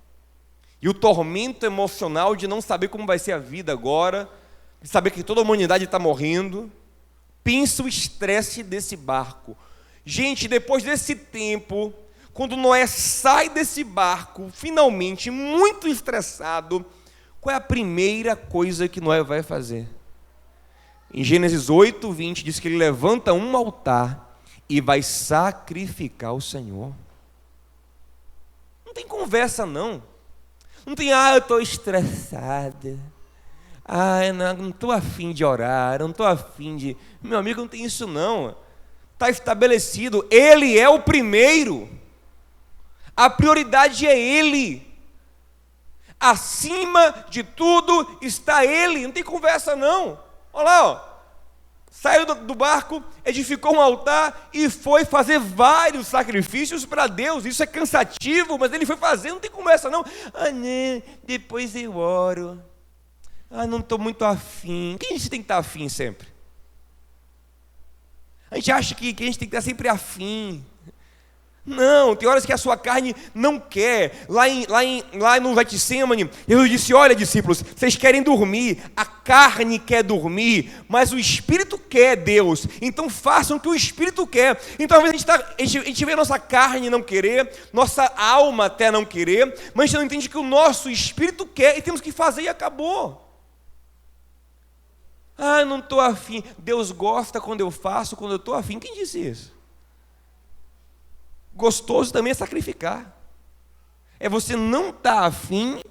E o tormento emocional de não saber como vai ser a vida agora, de saber que toda a humanidade está morrendo. Pensa o estresse desse barco. Gente, depois desse tempo, quando Noé sai desse barco, finalmente, muito estressado, qual é a primeira coisa que Noé vai fazer? Em Gênesis 8, 20, diz que ele levanta um altar e vai sacrificar o Senhor. Não tem conversa não. Não tem, eu estou estressada. Eu não estou afim de orar, não estou afim de... Meu amigo, não tem isso não. Está estabelecido, Ele é o primeiro. A prioridade é Ele. Acima de tudo está Ele. Não tem conversa não. Olha lá, saiu do barco, edificou um altar e foi fazer vários sacrifícios para Deus. Isso é cansativo, mas ele foi fazer, não tem conversa não. Não, depois eu oro. Não estou muito afim. Quem a gente tem que estar afim sempre? A gente acha que a gente tem que estar sempre afim. Não, tem horas que a sua carne não quer. Lá no Getsemane, Jesus disse: olha, discípulos, vocês querem dormir, a carne quer dormir, mas o Espírito quer, Deus. Então façam o que o Espírito quer. Então às vezes a gente vê a nossa carne não querer, nossa alma até não querer, mas a gente não entende que o nosso Espírito quer e temos que fazer e acabou. Não estou afim. Deus gosta quando eu faço, quando eu estou afim. Quem disse isso? Gostoso também é sacrificar. É você não estar afim,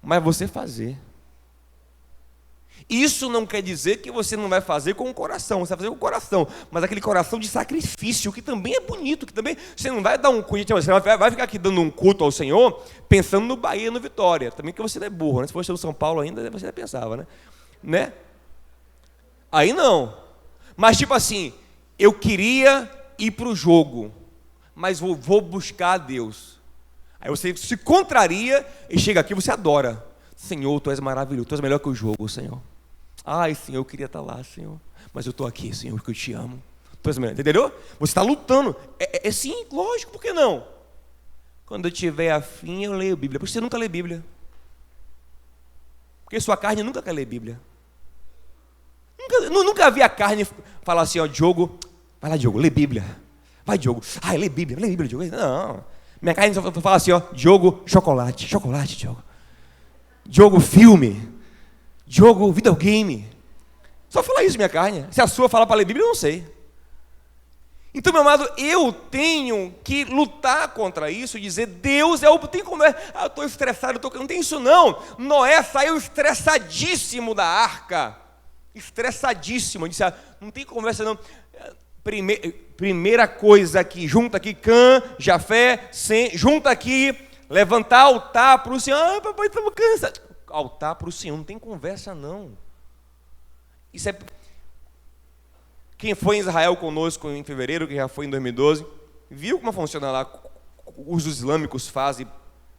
mas você fazer. Isso não quer dizer que você não vai fazer com o coração, você vai fazer com o coração, mas aquele coração de sacrifício, que também é bonito, que também, você não vai dar um culto, você vai ficar aqui dando um culto ao Senhor, pensando no Bahia, no Vitória, também que você não é burro, né? Se fosse no São Paulo ainda, você pensava, né? Aí não, mas tipo assim, eu queria ir para o jogo, mas vou buscar a Deus. Aí você se contraria e chega aqui e você adora. Senhor, Tu és maravilhoso, Tu és melhor que o jogo, Senhor. Ai, Senhor, eu queria estar lá, Senhor, mas eu estou aqui, Senhor, porque eu te amo. Tu és melhor, entendeu? Você está lutando. É sim, lógico, por que não? Quando eu tiver afim, eu leio Bíblia. Porque você nunca lê Bíblia. Porque sua carne nunca quer ler Bíblia. Nunca vi a carne falar assim, ó, Diogo, vai lá, Diogo, lê Bíblia. Vai, Diogo. Ai, lê Bíblia, Diogo. Não. Minha carne só fala assim, ó, Diogo, chocolate, Diogo. Diogo, filme. Diogo, videogame. Só fala isso, minha carne. Se a sua fala para ler Bíblia, eu não sei. Então, meu amado, eu tenho que lutar contra isso e dizer, Deus é o... Tem como eu estou estressado, não tem isso não. Noé saiu estressadíssimo da arca. Estressadíssimo. Disse, não tem conversa não. Primeira coisa aqui, junta aqui Cã, Jafé, Sem, junta aqui, levantar altar para o Senhor. Papai, estamos cansados. Altar para o Senhor, não tem conversa não. Isso é... Quem foi em Israel conosco em fevereiro, que já foi em 2012, viu como funciona lá, os islâmicos fazem,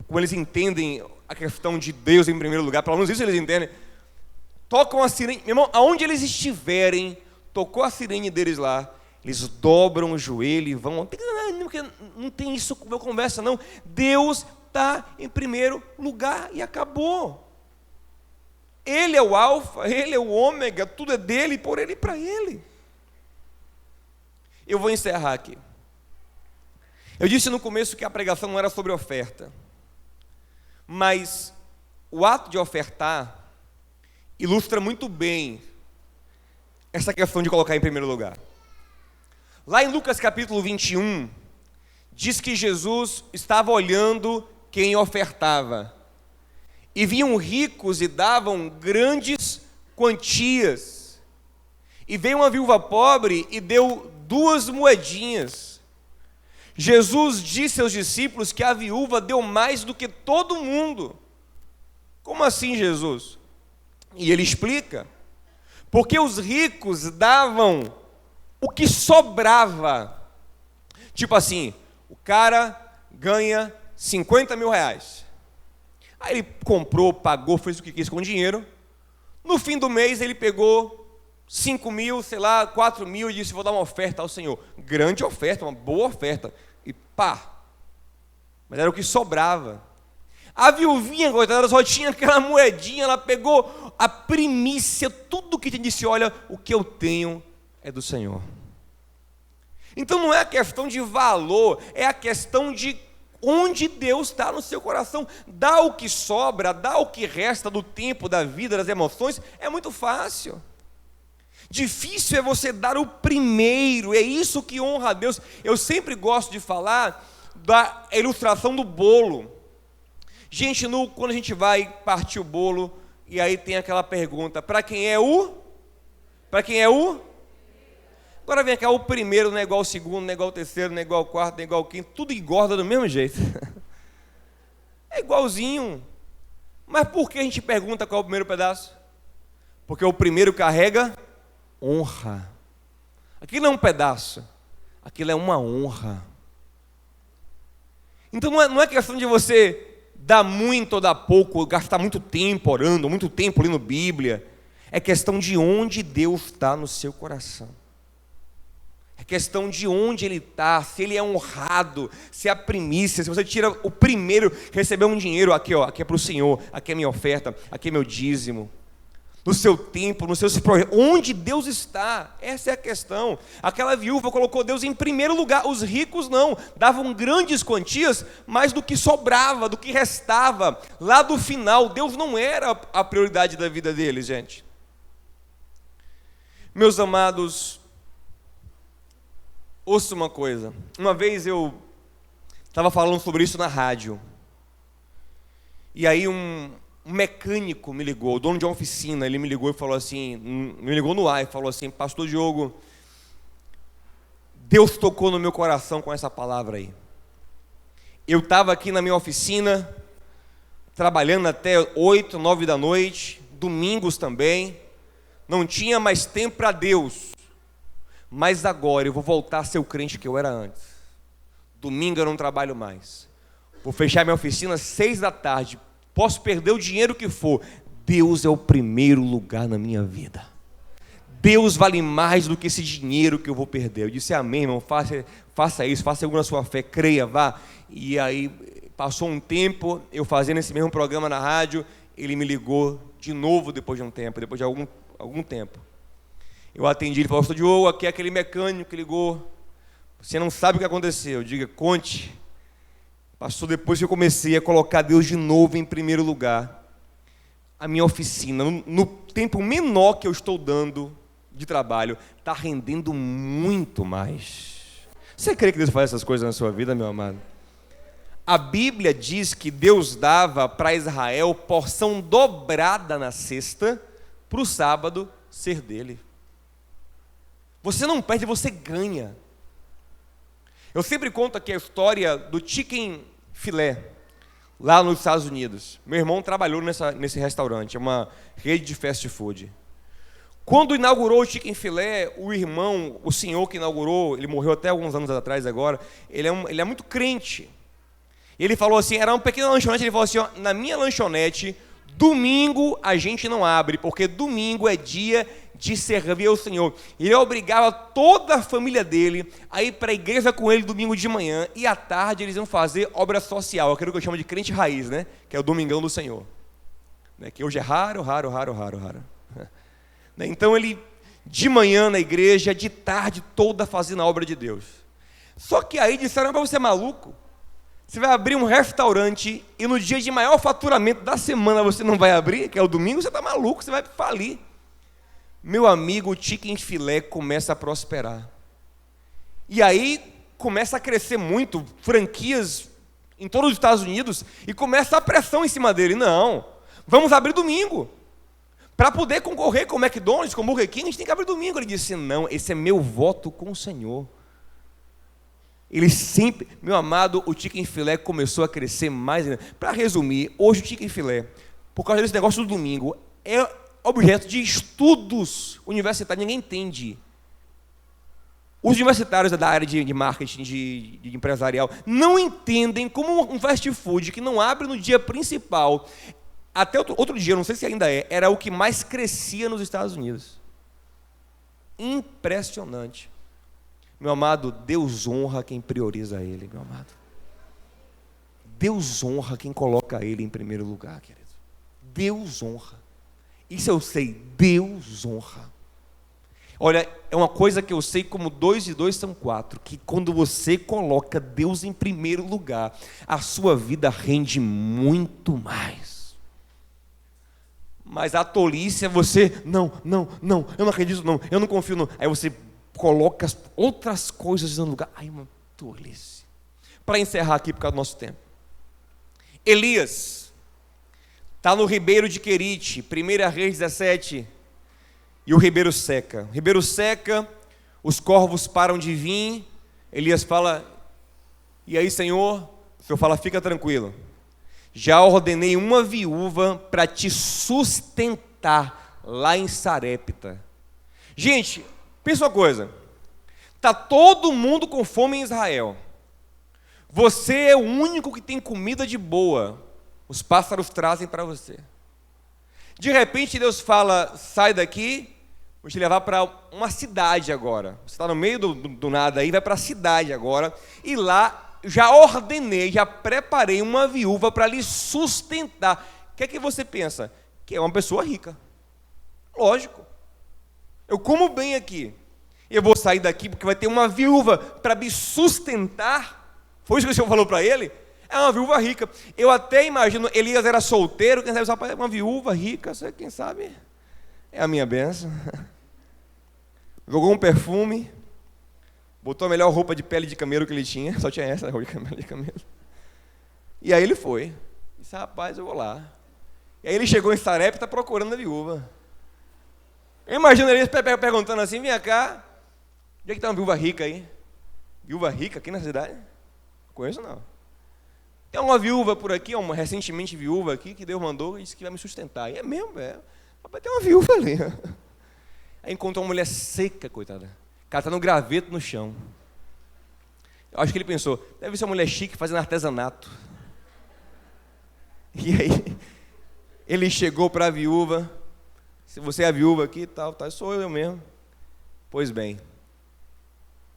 como eles entendem a questão de Deus em primeiro lugar, pelo menos isso eles entendem. Tocam a sirene, meu irmão, aonde eles estiverem, tocou a sirene deles lá, eles dobram o joelho e vão, não tem isso, conversa não, Deus está em primeiro lugar e acabou. Ele é o alfa, Ele é o ômega, tudo é dele, por Ele e para Ele. Eu vou encerrar aqui. Eu disse no começo que a pregação não era sobre oferta, mas o ato de ofertar ilustra muito bem essa questão de colocar em primeiro lugar. Lá em Lucas capítulo 21, diz que Jesus estava olhando quem ofertava. E vinham ricos e davam grandes quantias. E veio uma viúva pobre e deu 2 moedinhas. Jesus disse aos discípulos que a viúva deu mais do que todo mundo. Como assim, Jesus? E ele explica. Porque os ricos davam o que sobrava. Tipo assim, o cara ganha 50 mil reais. Aí ele comprou, pagou, fez o que quis com o dinheiro. No fim do mês ele pegou 5 mil, 4 mil e disse, vou dar uma oferta ao Senhor. Grande oferta, uma boa oferta. E pá, mas era o que sobrava. A viuvinha, coitada, só tinha aquela moedinha, ela pegou a primícia, tudo que tinha, disse, olha, o que eu tenho é do Senhor. Então não é a questão de valor, é a questão de onde Deus está no seu coração. Dá o que sobra, dá o que resta do tempo, da vida, das emoções, é muito fácil. Difícil é você dar o primeiro, é isso que honra a Deus. Eu sempre gosto de falar da ilustração do bolo. Gente, quando a gente vai partir o bolo, e aí tem aquela pergunta, para quem é o? Para quem é o? Agora vem cá, o primeiro não é igual ao segundo, não é igual ao terceiro, não é igual ao quarto, não é igual ao quinto, tudo engorda do mesmo jeito. É igualzinho. Mas por que a gente pergunta qual é o primeiro pedaço? Porque o primeiro carrega honra. Aquilo não é um pedaço, aquilo é uma honra. Então não é questão de você dar muito ou dar pouco, gastar muito tempo orando, muito tempo lendo Bíblia. É questão de onde Deus está no seu coração. É questão de onde Ele está, se Ele é honrado, se é a primícia, se você tira o primeiro, receber um dinheiro, aqui ó, aqui é para o Senhor, aqui é minha oferta, aqui é meu dízimo. No seu tempo, no seu projeto, onde Deus está, essa é a questão. Aquela viúva colocou Deus em primeiro lugar, os ricos não, davam grandes quantias, mas do que sobrava, do que restava, lá do final, Deus não era a prioridade da vida deles, gente. Meus amados, ouça uma coisa, uma vez eu estava falando sobre isso na rádio, e aí um um mecânico me ligou, o dono de uma oficina, ele me ligou e falou assim, me ligou no ar e falou assim: pastor Diogo, Deus tocou no meu coração com essa palavra aí. Eu estava aqui na minha oficina, trabalhando até 8, 9 da noite, domingos também, não tinha mais tempo para Deus, mas agora eu vou voltar a ser o crente que eu era antes. Domingo eu não trabalho mais, vou fechar minha oficina às 6 da tarde, posso perder o dinheiro que for, Deus é o primeiro lugar na minha vida. Deus vale mais do que esse dinheiro que eu vou perder. Eu disse: amém, irmão, faça isso, faça segundo a sua fé, creia, vá. E aí passou um tempo, eu fazendo esse mesmo programa na rádio, ele me ligou de novo depois de um tempo, depois de algum tempo. Eu atendi, ele falou: pastor Diogo, aqui é aquele mecânico que ligou, você não sabe o que aconteceu. Eu digo: conte. Pastor, depois que eu comecei a colocar Deus de novo em primeiro lugar, a minha oficina, no tempo menor que eu estou dando de trabalho, está rendendo muito mais. Você crê que Deus faz essas coisas na sua vida, meu amado? A Bíblia diz que Deus dava para Israel porção dobrada na sexta, para o sábado ser dele. Você não perde, você ganha. Eu sempre conto aqui a história do chicken filé, lá nos Estados Unidos. Meu irmão trabalhou nesse restaurante, é uma rede de fast food. Quando inaugurou o chicken filé, o irmão, o senhor que inaugurou, ele morreu até alguns anos atrás agora, ele é muito crente. Ele falou assim, era uma pequena lanchonete, ele falou assim: ó, na minha lanchonete, domingo a gente não abre, porque domingo é dia de servir ao Senhor. E ele obrigava toda a família dele a ir para a igreja com ele domingo de manhã, e à tarde eles iam fazer obra social, aquilo que eu chamo de crente raiz, né? Que é o Domingão do Senhor, né? Que hoje é raro. Então ele, de manhã na igreja, de tarde toda fazendo a obra de Deus. Só que aí disseram: para você é maluco? Você vai abrir um restaurante e no dia de maior faturamento da semana você não vai abrir, que é o domingo? Você está maluco, você vai falir. Meu amigo, o chicken filé começa a prosperar. E aí começa a crescer muito, franquias em todos os Estados Unidos, e começa a pressão em cima dele. Não, vamos abrir domingo. Para poder concorrer com o McDonald's, com o Burger King, a gente tem que abrir domingo. Ele disse: não, esse é meu voto com o Senhor. Ele sempre, meu amado, o chicken filé começou a crescer mais. Para resumir, hoje o chicken filé, por causa desse negócio do domingo, é objeto de estudos universitários. Ninguém entende. Os universitários da área de marketing, de empresarial, não entendem como um fast food que não abre no dia principal, até outro dia, não sei se ainda era o que mais crescia nos Estados Unidos. Impressionante. Meu amado, Deus honra quem prioriza Ele, meu amado. Deus honra quem coloca Ele em primeiro lugar, querido. Deus honra. Isso eu sei, Deus honra. Olha, é uma coisa que eu sei como 2 e 2 são 4, que quando você coloca Deus em primeiro lugar, a sua vida rende muito mais. Mas a tolice é você, não, eu não acredito não, eu não confio não. Aí você coloca as outras coisas no lugar. Ai, uma tolice. Para encerrar aqui por causa do nosso tempo. Elias está no ribeiro de Querite, 1 Reis 17, e o ribeiro seca. O ribeiro seca, os corvos param de vir. Elias fala: e aí, Senhor? O Senhor fala: fica tranquilo. Já ordenei uma viúva para te sustentar lá em Sarepta. Gente, pensa uma coisa. Está todo mundo com fome em Israel. Você é o único que tem comida de boa. Os pássaros trazem para você. De repente Deus fala: sai daqui, vou te levar para uma cidade agora. Você está no meio do nada aí, vai para a cidade agora. E lá já ordenei, já preparei uma viúva para lhe sustentar. O que é que você pensa? Que é uma pessoa rica. Lógico. Eu como bem aqui. Eu vou sair daqui porque vai ter uma viúva para me sustentar. Foi isso que o Senhor falou para ele? É uma viúva rica. Eu até imagino, Elias era solteiro, quem sabe uma viúva rica, quem sabe é a minha bênção. Jogou um perfume, botou a melhor roupa de pele de camelo que ele tinha, só tinha essa roupa de pele de camelo. E aí ele foi. Disse: rapaz, eu vou lá. E aí ele chegou em Sarepta e está procurando a viúva. Eu imagino ele perguntando assim, vem cá, onde é que está uma viúva rica aí? Viúva rica aqui na cidade? Não conheço não. Tem uma viúva por aqui, uma recentemente viúva aqui, que Deus mandou e disse que vai me sustentar. E é mesmo, é. Papai, tem uma viúva ali. Aí encontrou uma mulher seca, coitada. Ela está no graveto no chão. Eu acho que ele pensou, deve ser uma mulher chique fazendo artesanato. E aí, ele chegou para a viúva, se você é a viúva aqui, tal, sou eu mesmo. Pois bem,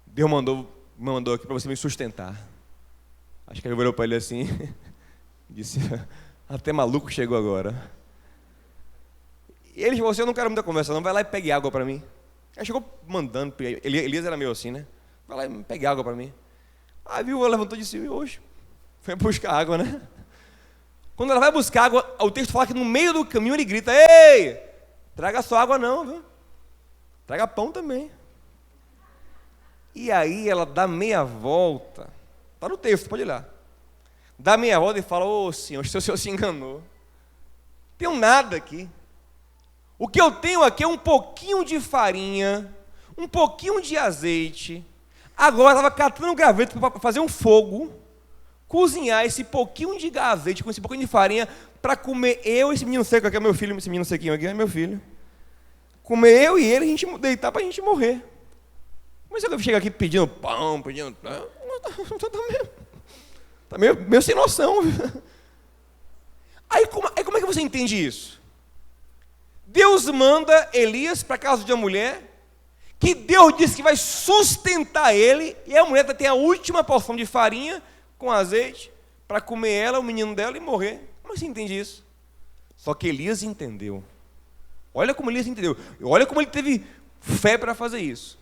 Deus me mandou aqui para você me sustentar. Acho que ele olhou para ele assim, disse, até maluco chegou agora. E ele falou assim, eu não quero muita conversa não, vai lá e pegue água para mim. Aí chegou mandando, Elias era meio assim, né? Vai lá e pegue água para mim. A viúva levantou de cima e hoje foi buscar água, né? Quando ela vai buscar água, o texto fala que no meio do caminho ele grita, ei, traga só água não, viu? Traga pão também. E aí ela dá meia volta, está no texto, pode ir lá. Dá meia volta e fala, ô senhor, o senhor se enganou. Não tenho nada aqui. O que eu tenho aqui é um pouquinho de farinha, um pouquinho de azeite. Agora estava catando um graveto para fazer um fogo, cozinhar esse pouquinho de azeite com esse pouquinho de farinha para comer eu e esse menino seco aqui, é meu filho, esse menino sequinho aqui é meu filho. Comer eu e ele, a gente deitar para a gente morrer. Mas eu chego aqui pedindo pão, Está meio sem noção. Aí como é que você entende isso? Deus manda Elias para a casa de uma mulher, que Deus disse que vai sustentar ele, e a mulher tem a última porção de farinha com azeite, para comer ela, o menino dela e morrer. Como você entende isso? Só que Elias entendeu. Olha como Elias entendeu. Olha como ele teve fé para fazer isso.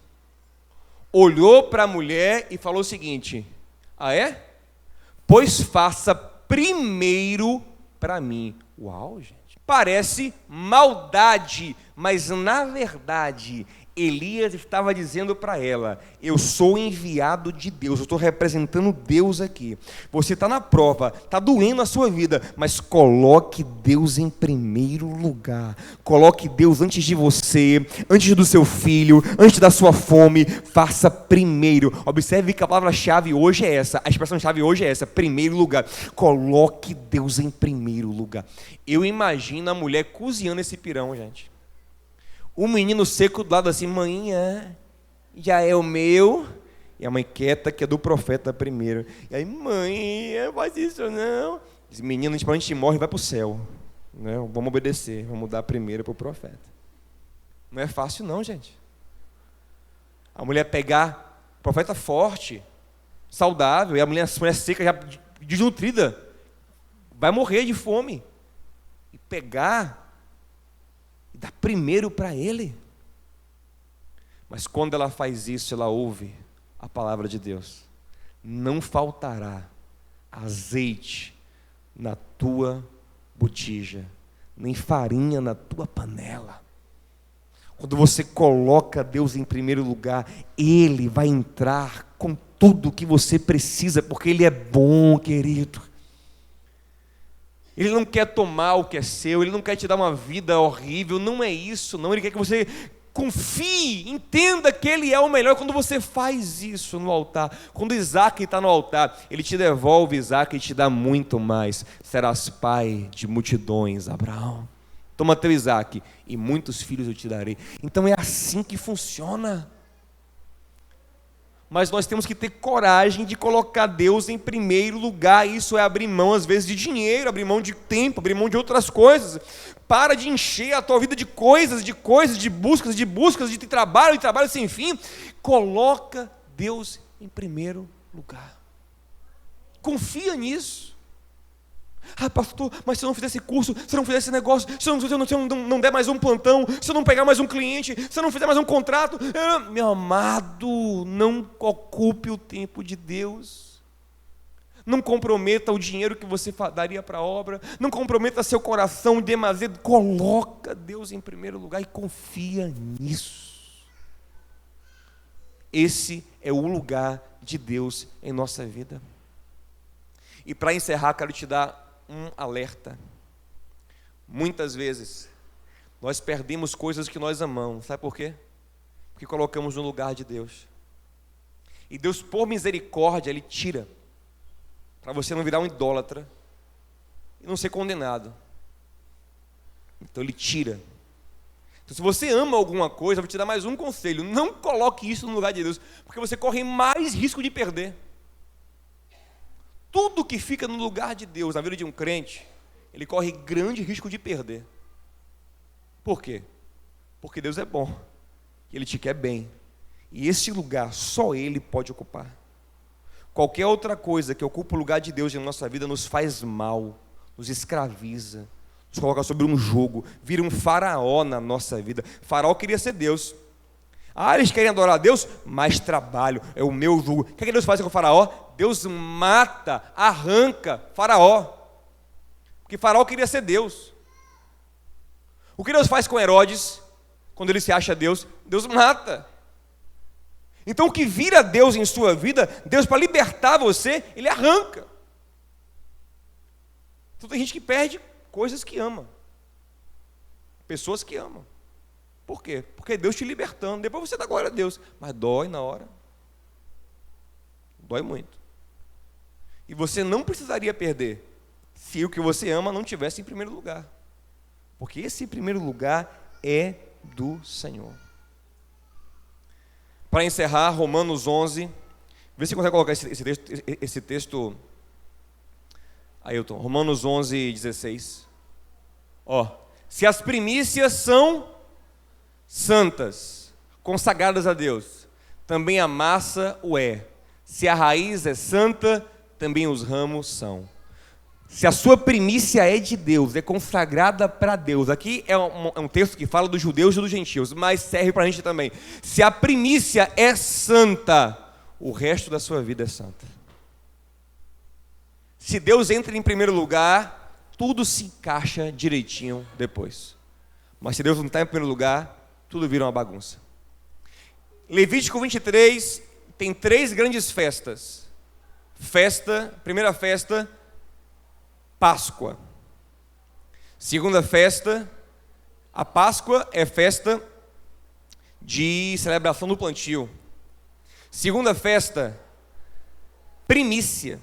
Olhou para a mulher e falou o seguinte, ah é? Pois faça primeiro para mim. Uau, gente. Parece maldade, mas na verdade Elias estava dizendo para ela, eu sou enviado de Deus, eu estou representando Deus aqui. Você está na prova, está doendo a sua vida, mas coloque Deus em primeiro lugar. Coloque Deus antes de você, antes do seu filho, antes da sua fome. Faça primeiro. Observe que a palavra-chave hoje é essa, a expressão-chave hoje é essa, primeiro lugar. Coloque Deus em primeiro lugar. Eu imagino a mulher cozinhando esse pirão, gente. O menino seco do lado assim, mãinha, já é o meu. E a mãe quieta, que é do profeta primeiro. E aí, mãe, não faz isso não. Diz, menino, a gente morre e vai para o céu. Né? Vamos obedecer, vamos dar primeiro para o profeta. Não é fácil não, gente. A mulher pegar, profeta forte, saudável, e a mulher seca, já desnutrida, vai morrer de fome. E pegar... dá primeiro para ele. Mas quando ela faz isso, ela ouve a palavra de Deus. Não faltará azeite na tua botija, nem farinha na tua panela. Quando você coloca Deus em primeiro lugar, Ele vai entrar com tudo o que você precisa, porque Ele é bom, querido. Ele não quer tomar o que é seu, Ele não quer te dar uma vida horrível, não é isso, não. Ele quer que você confie, entenda que Ele é o melhor. Quando você faz isso no altar, quando Isaac está no altar, Ele te devolve Isaac e te dá muito mais. Serás pai de multidões, Abraão. Toma teu Isaac e muitos filhos eu te darei. Então é assim que funciona. Mas nós temos que ter coragem de colocar Deus em primeiro lugar. Isso é abrir mão, às vezes, de dinheiro, abrir mão de tempo, abrir mão de outras coisas. Para de encher a tua vida de coisas, de buscas, de trabalho sem fim. Coloca Deus em primeiro lugar. Confia nisso. Ah, pastor, mas se eu não fizer esse curso, se eu não fizer esse negócio, se eu não der mais um plantão, se eu não pegar mais um cliente, se eu não fizer mais um contrato, meu amado, não ocupe o tempo de Deus. Não comprometa o dinheiro que você daria para a obra, não comprometa seu coração demasiado. Coloca Deus em primeiro lugar e confia nisso. Esse é o lugar de Deus em nossa vida. E para encerrar, quero te dar um alerta. Muitas vezes, nós perdemos coisas que nós amamos. Sabe por quê? Porque colocamos no lugar de Deus. E Deus, por misericórdia, Ele tira, para você não virar um idólatra e não ser condenado. Então Ele tira. Então, se você ama alguma coisa, eu vou te dar mais um conselho: não coloque isso no lugar de Deus, porque você corre mais risco de perder. Tudo que fica no lugar de Deus na vida de um crente, ele corre grande risco de perder. Por quê? Porque Deus é bom, e Ele te quer bem, e esse lugar só Ele pode ocupar. Qualquer outra coisa que ocupa o lugar de Deus em nossa vida nos faz mal, nos escraviza, nos coloca sobre um jugo, vira um faraó na nossa vida. Faraó queria ser Deus. Eles querem adorar a Deus, mais trabalho, é o meu jugo. O que Deus faz com o faraó? Deus mata, arranca faraó, porque faraó queria ser Deus. O que Deus faz com Herodes, quando ele se acha Deus? Deus mata. Então o que vira Deus em sua vida, Deus, para libertar você, Ele arranca. Então tem gente que perde coisas que ama, pessoas que amam. Por quê? Porque Deus te libertando, depois você dá glória a Deus, mas dói na hora, dói muito. E você não precisaria perder, se o que você ama não tivesse em primeiro lugar, porque esse primeiro lugar é do Senhor. Para encerrar, Romanos 11, vê se você consegue colocar esse texto, Ailton, Romanos 11, 16. Se as primícias são santas, consagradas a Deus, também a massa o é. Se a raiz é santa, também os ramos são. Se a sua primícia é de Deus, é consagrada para Deus. Aqui é um texto que fala dos judeus e dos gentios, mas serve para a gente também. Se a primícia é santa, o resto da sua vida é santa. Se Deus entra em primeiro lugar, tudo se encaixa direitinho depois. Mas se Deus não está em primeiro lugar, tudo vira uma bagunça. Levítico 23 tem 3 grandes festas. Primeira festa, Páscoa. Segunda festa, a Páscoa é festa de celebração do plantio. Segunda festa, primícia.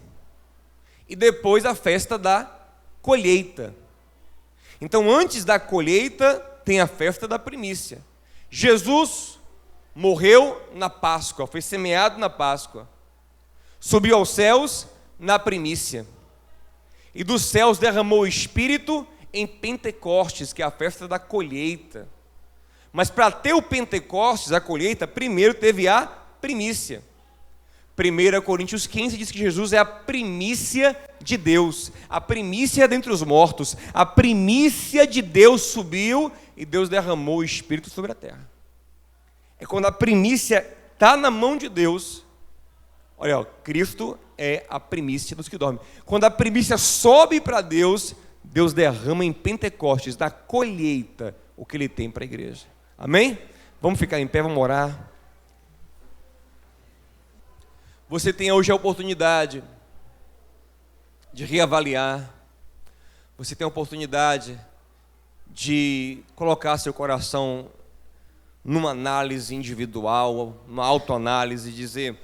E depois a festa da colheita. Então, antes da colheita, tem a festa da primícia. Jesus morreu na Páscoa, foi semeado na Páscoa, subiu aos céus na primícia, e dos céus derramou o Espírito em Pentecostes, que é a festa da colheita. Mas para ter o Pentecostes, a colheita, primeiro teve a primícia. 1 Coríntios 15 diz que Jesus é a primícia de Deus, a primícia dentre os mortos, a primícia de Deus subiu e Deus derramou o Espírito sobre a terra. É quando a primícia está na mão de Deus. Olha, Cristo é a primícia dos que dormem. Quando a primícia sobe para Deus, Deus derrama em Pentecostes, da colheita, o que Ele tem para a igreja. Amém? Vamos ficar em pé, vamos orar. Você tem hoje a oportunidade de reavaliar. Você tem a oportunidade de colocar seu coração numa análise individual, numa autoanálise, e dizer: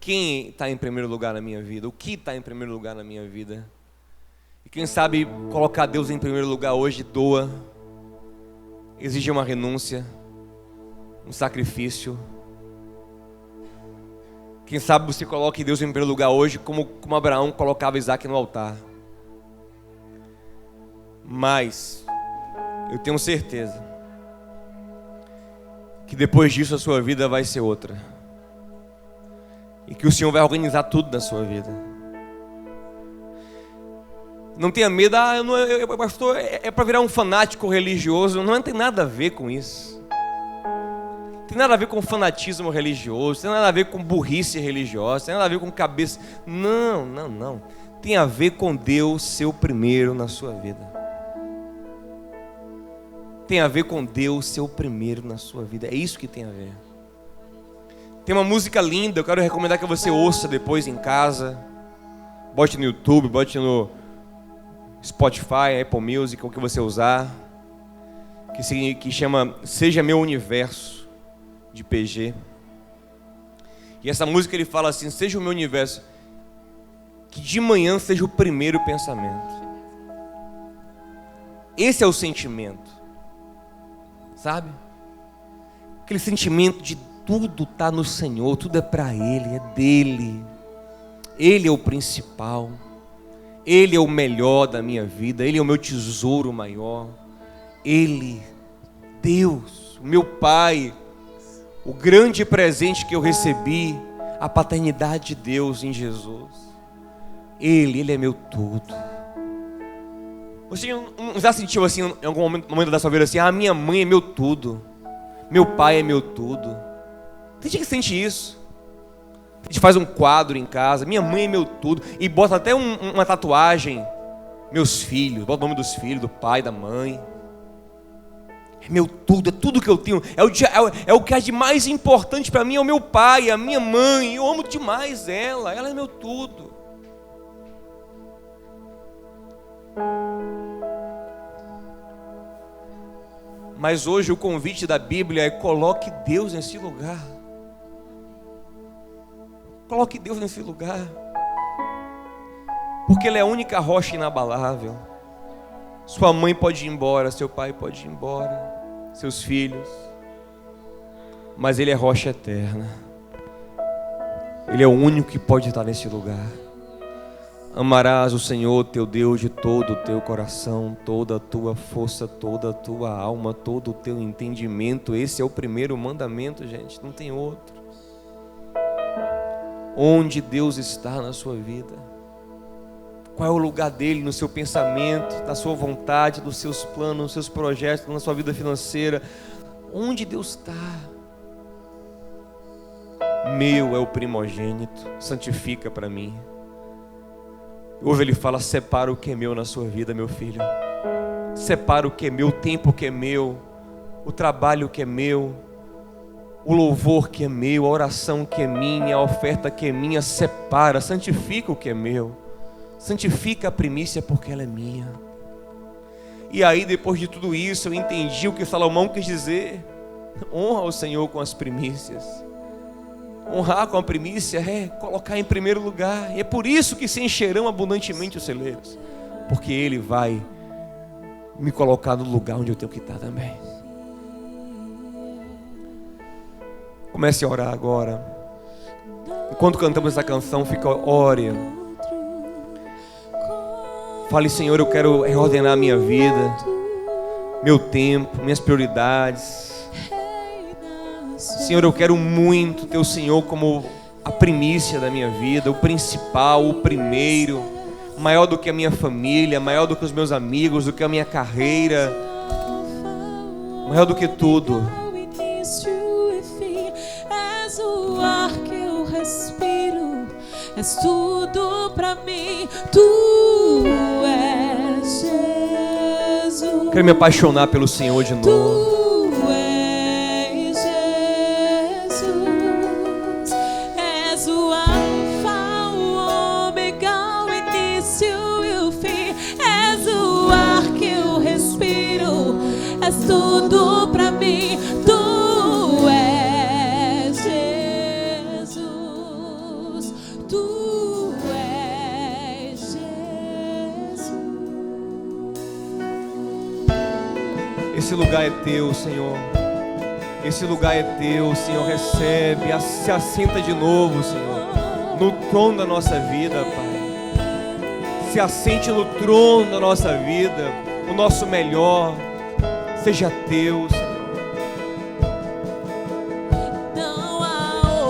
quem está em primeiro lugar na minha vida? O que está em primeiro lugar na minha vida? E quem sabe colocar Deus em primeiro lugar hoje doa, exige uma renúncia, um sacrifício. Quem sabe você coloque Deus em primeiro lugar hoje, como Abraão colocava Isaac no altar. Mas eu tenho certeza que depois disso a sua vida vai ser outra, e que o Senhor vai organizar tudo na sua vida. Não tenha medo, pastor, é para virar um fanático religioso. Não tem nada a ver com isso. Tem nada a ver com fanatismo religioso, tem nada a ver com burrice religiosa, tem nada a ver com cabeça. Não. Tem a ver com Deus ser o primeiro na sua vida. Tem a ver com Deus ser o primeiro na sua vida. É isso que tem a ver. Tem uma música linda, eu quero recomendar que você ouça depois em casa. Bote no YouTube, bote no Spotify, Apple Music, o que você usar, que chama Seja Meu Universo, de PG. E essa música ele fala assim: seja o meu universo, que de manhã seja o primeiro pensamento. Esse é o sentimento, sabe? Aquele sentimento de tudo está no Senhor, tudo é para Ele, é dEle. Ele é o principal, Ele é o melhor da minha vida, Ele é o meu tesouro maior. Ele, Deus, o meu Pai, o grande presente que eu recebi, a paternidade de Deus em Jesus. Ele é meu tudo. Você já sentiu assim, em algum momento da sua vida assim: ah, minha mãe é meu tudo, meu pai é meu tudo? Tem gente que sente isso. A gente faz um quadro em casa: minha mãe é meu tudo, e bota até uma tatuagem: meus filhos, bota o nome dos filhos, do pai, da mãe. É meu tudo, é tudo que eu tenho, é o que há de mais importante para mim, é o meu pai, a minha mãe. Eu amo demais ela é meu tudo. Mas hoje o convite da Bíblia é: coloque Deus nesse lugar. Coloque Deus nesse lugar, porque Ele é a única rocha inabalável. Sua mãe pode ir embora, seu pai pode ir embora, seus filhos, mas Ele é rocha eterna. Ele é o único que pode estar nesse lugar. Amarás o Senhor teu Deus de todo o teu coração, toda a tua força, toda a tua alma, todo o teu entendimento. Esse é o primeiro mandamento, gente, não tem outro. Onde Deus está na sua vida? Qual é o lugar dele no seu pensamento, na sua vontade, nos seus planos, nos seus projetos, na sua vida financeira? Onde Deus está? Meu é o primogênito, santifica para mim. Hoje ele fala: separa o que é meu na sua vida, meu filho. Separa o que é meu, o tempo que é meu, o trabalho que é meu, o louvor que é meu, a oração que é minha, a oferta que é minha. Separa, santifica o que é meu. Santifica a primícia, porque ela é minha. E aí, depois de tudo isso, eu entendi o que Salomão quis dizer: honra o Senhor com as primícias. Honrar com a primícia é colocar em primeiro lugar. E é por isso que se encherão abundantemente os celeiros, porque Ele vai me colocar no lugar onde eu tenho que estar também. Comece a orar agora. Enquanto cantamos essa canção, ore. Fale: Senhor, eu quero reordenar a minha vida, meu tempo, minhas prioridades. Senhor, eu quero muito ter o Senhor como a primícia da minha vida, o principal, o primeiro, maior do que a minha família, maior do que os meus amigos, do que a minha carreira, maior do que tudo. És o ar que eu respiro, és tudo pra mim, tu és Jesus. Quero me apaixonar pelo Senhor de novo. Tudo pra mim, tu és Jesus, tu és Jesus. Esse lugar é teu, Senhor. Esse lugar é teu, Senhor. Recebe, se assenta de novo, Senhor, no trono da nossa vida, Pai. Se assente no trono da nossa vida. O nosso melhor seja teu, Senhor.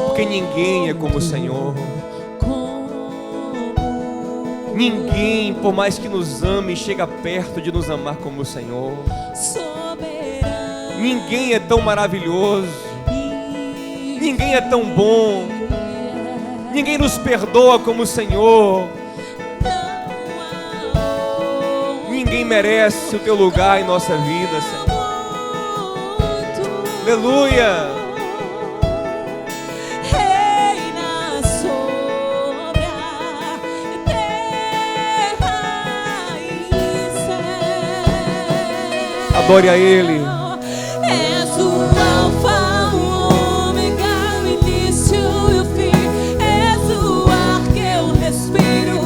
Porque ninguém é como o Senhor. Ninguém, por mais que nos ame, chega perto de nos amar como o Senhor. Ninguém é tão maravilhoso. Ninguém é tão bom. Ninguém nos perdoa como o Senhor. Ninguém merece o teu lugar em nossa vida, Senhor. Aleluia. Reina sobre a terra. Adore a Ele. És o Alfa, o Ômega, o início e o fim. És o ar que eu respiro.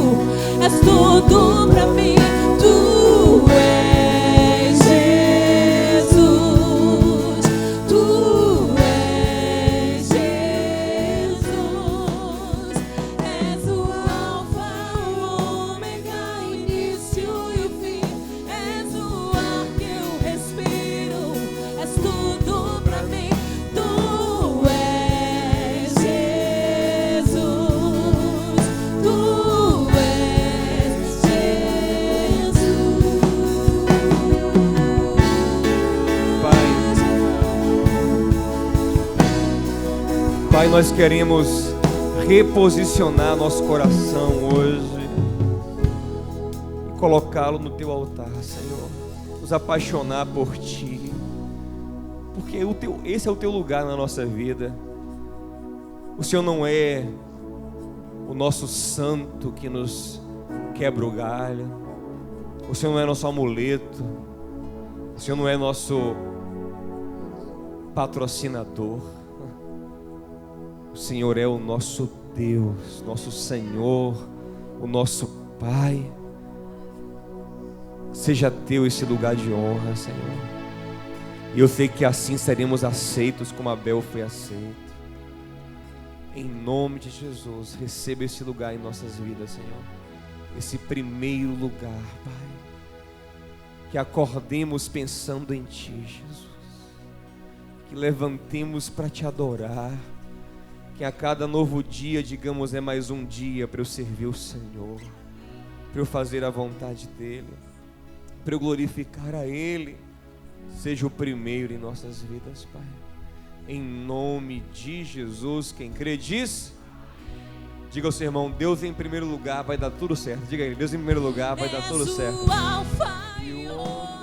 És tudo pra mim. Tu és Jesus. Tu és Jesus. És o Alfa, o Ômega, o início e o fim. És o ar que eu respiro. És tudo pra mim. Tu és Jesus. Tu és Jesus. Pai, nós queremos reposicionar nosso coração hoje e colocá-lo no Teu altar, Senhor. Nos apaixonar por Ti, porque esse é o Teu lugar na nossa vida. O Senhor não é o nosso santo que nos quebra o galho. O Senhor não é nosso amuleto. O Senhor não é nosso patrocinador. O Senhor é o nosso Deus, nosso Senhor, o nosso Pai. Seja Teu esse lugar de honra, Senhor. E eu sei que assim seremos aceitos como Abel foi aceito. Em nome de Jesus, receba esse lugar em nossas vidas, Senhor. Esse primeiro lugar, Pai. Que acordemos pensando em Ti, Jesus. Que levantemos para Te adorar. Que a cada novo dia, digamos, é mais um dia para eu servir o Senhor, para eu fazer a vontade dEle, para eu glorificar a Ele. Seja o primeiro em nossas vidas, Pai. Em nome de Jesus. Quem crê diz. Diga ao seu irmão: Deus em primeiro lugar, vai dar tudo certo. Diga aí: Deus em primeiro lugar, vai dar tudo certo. És o Alfa e o Ômega.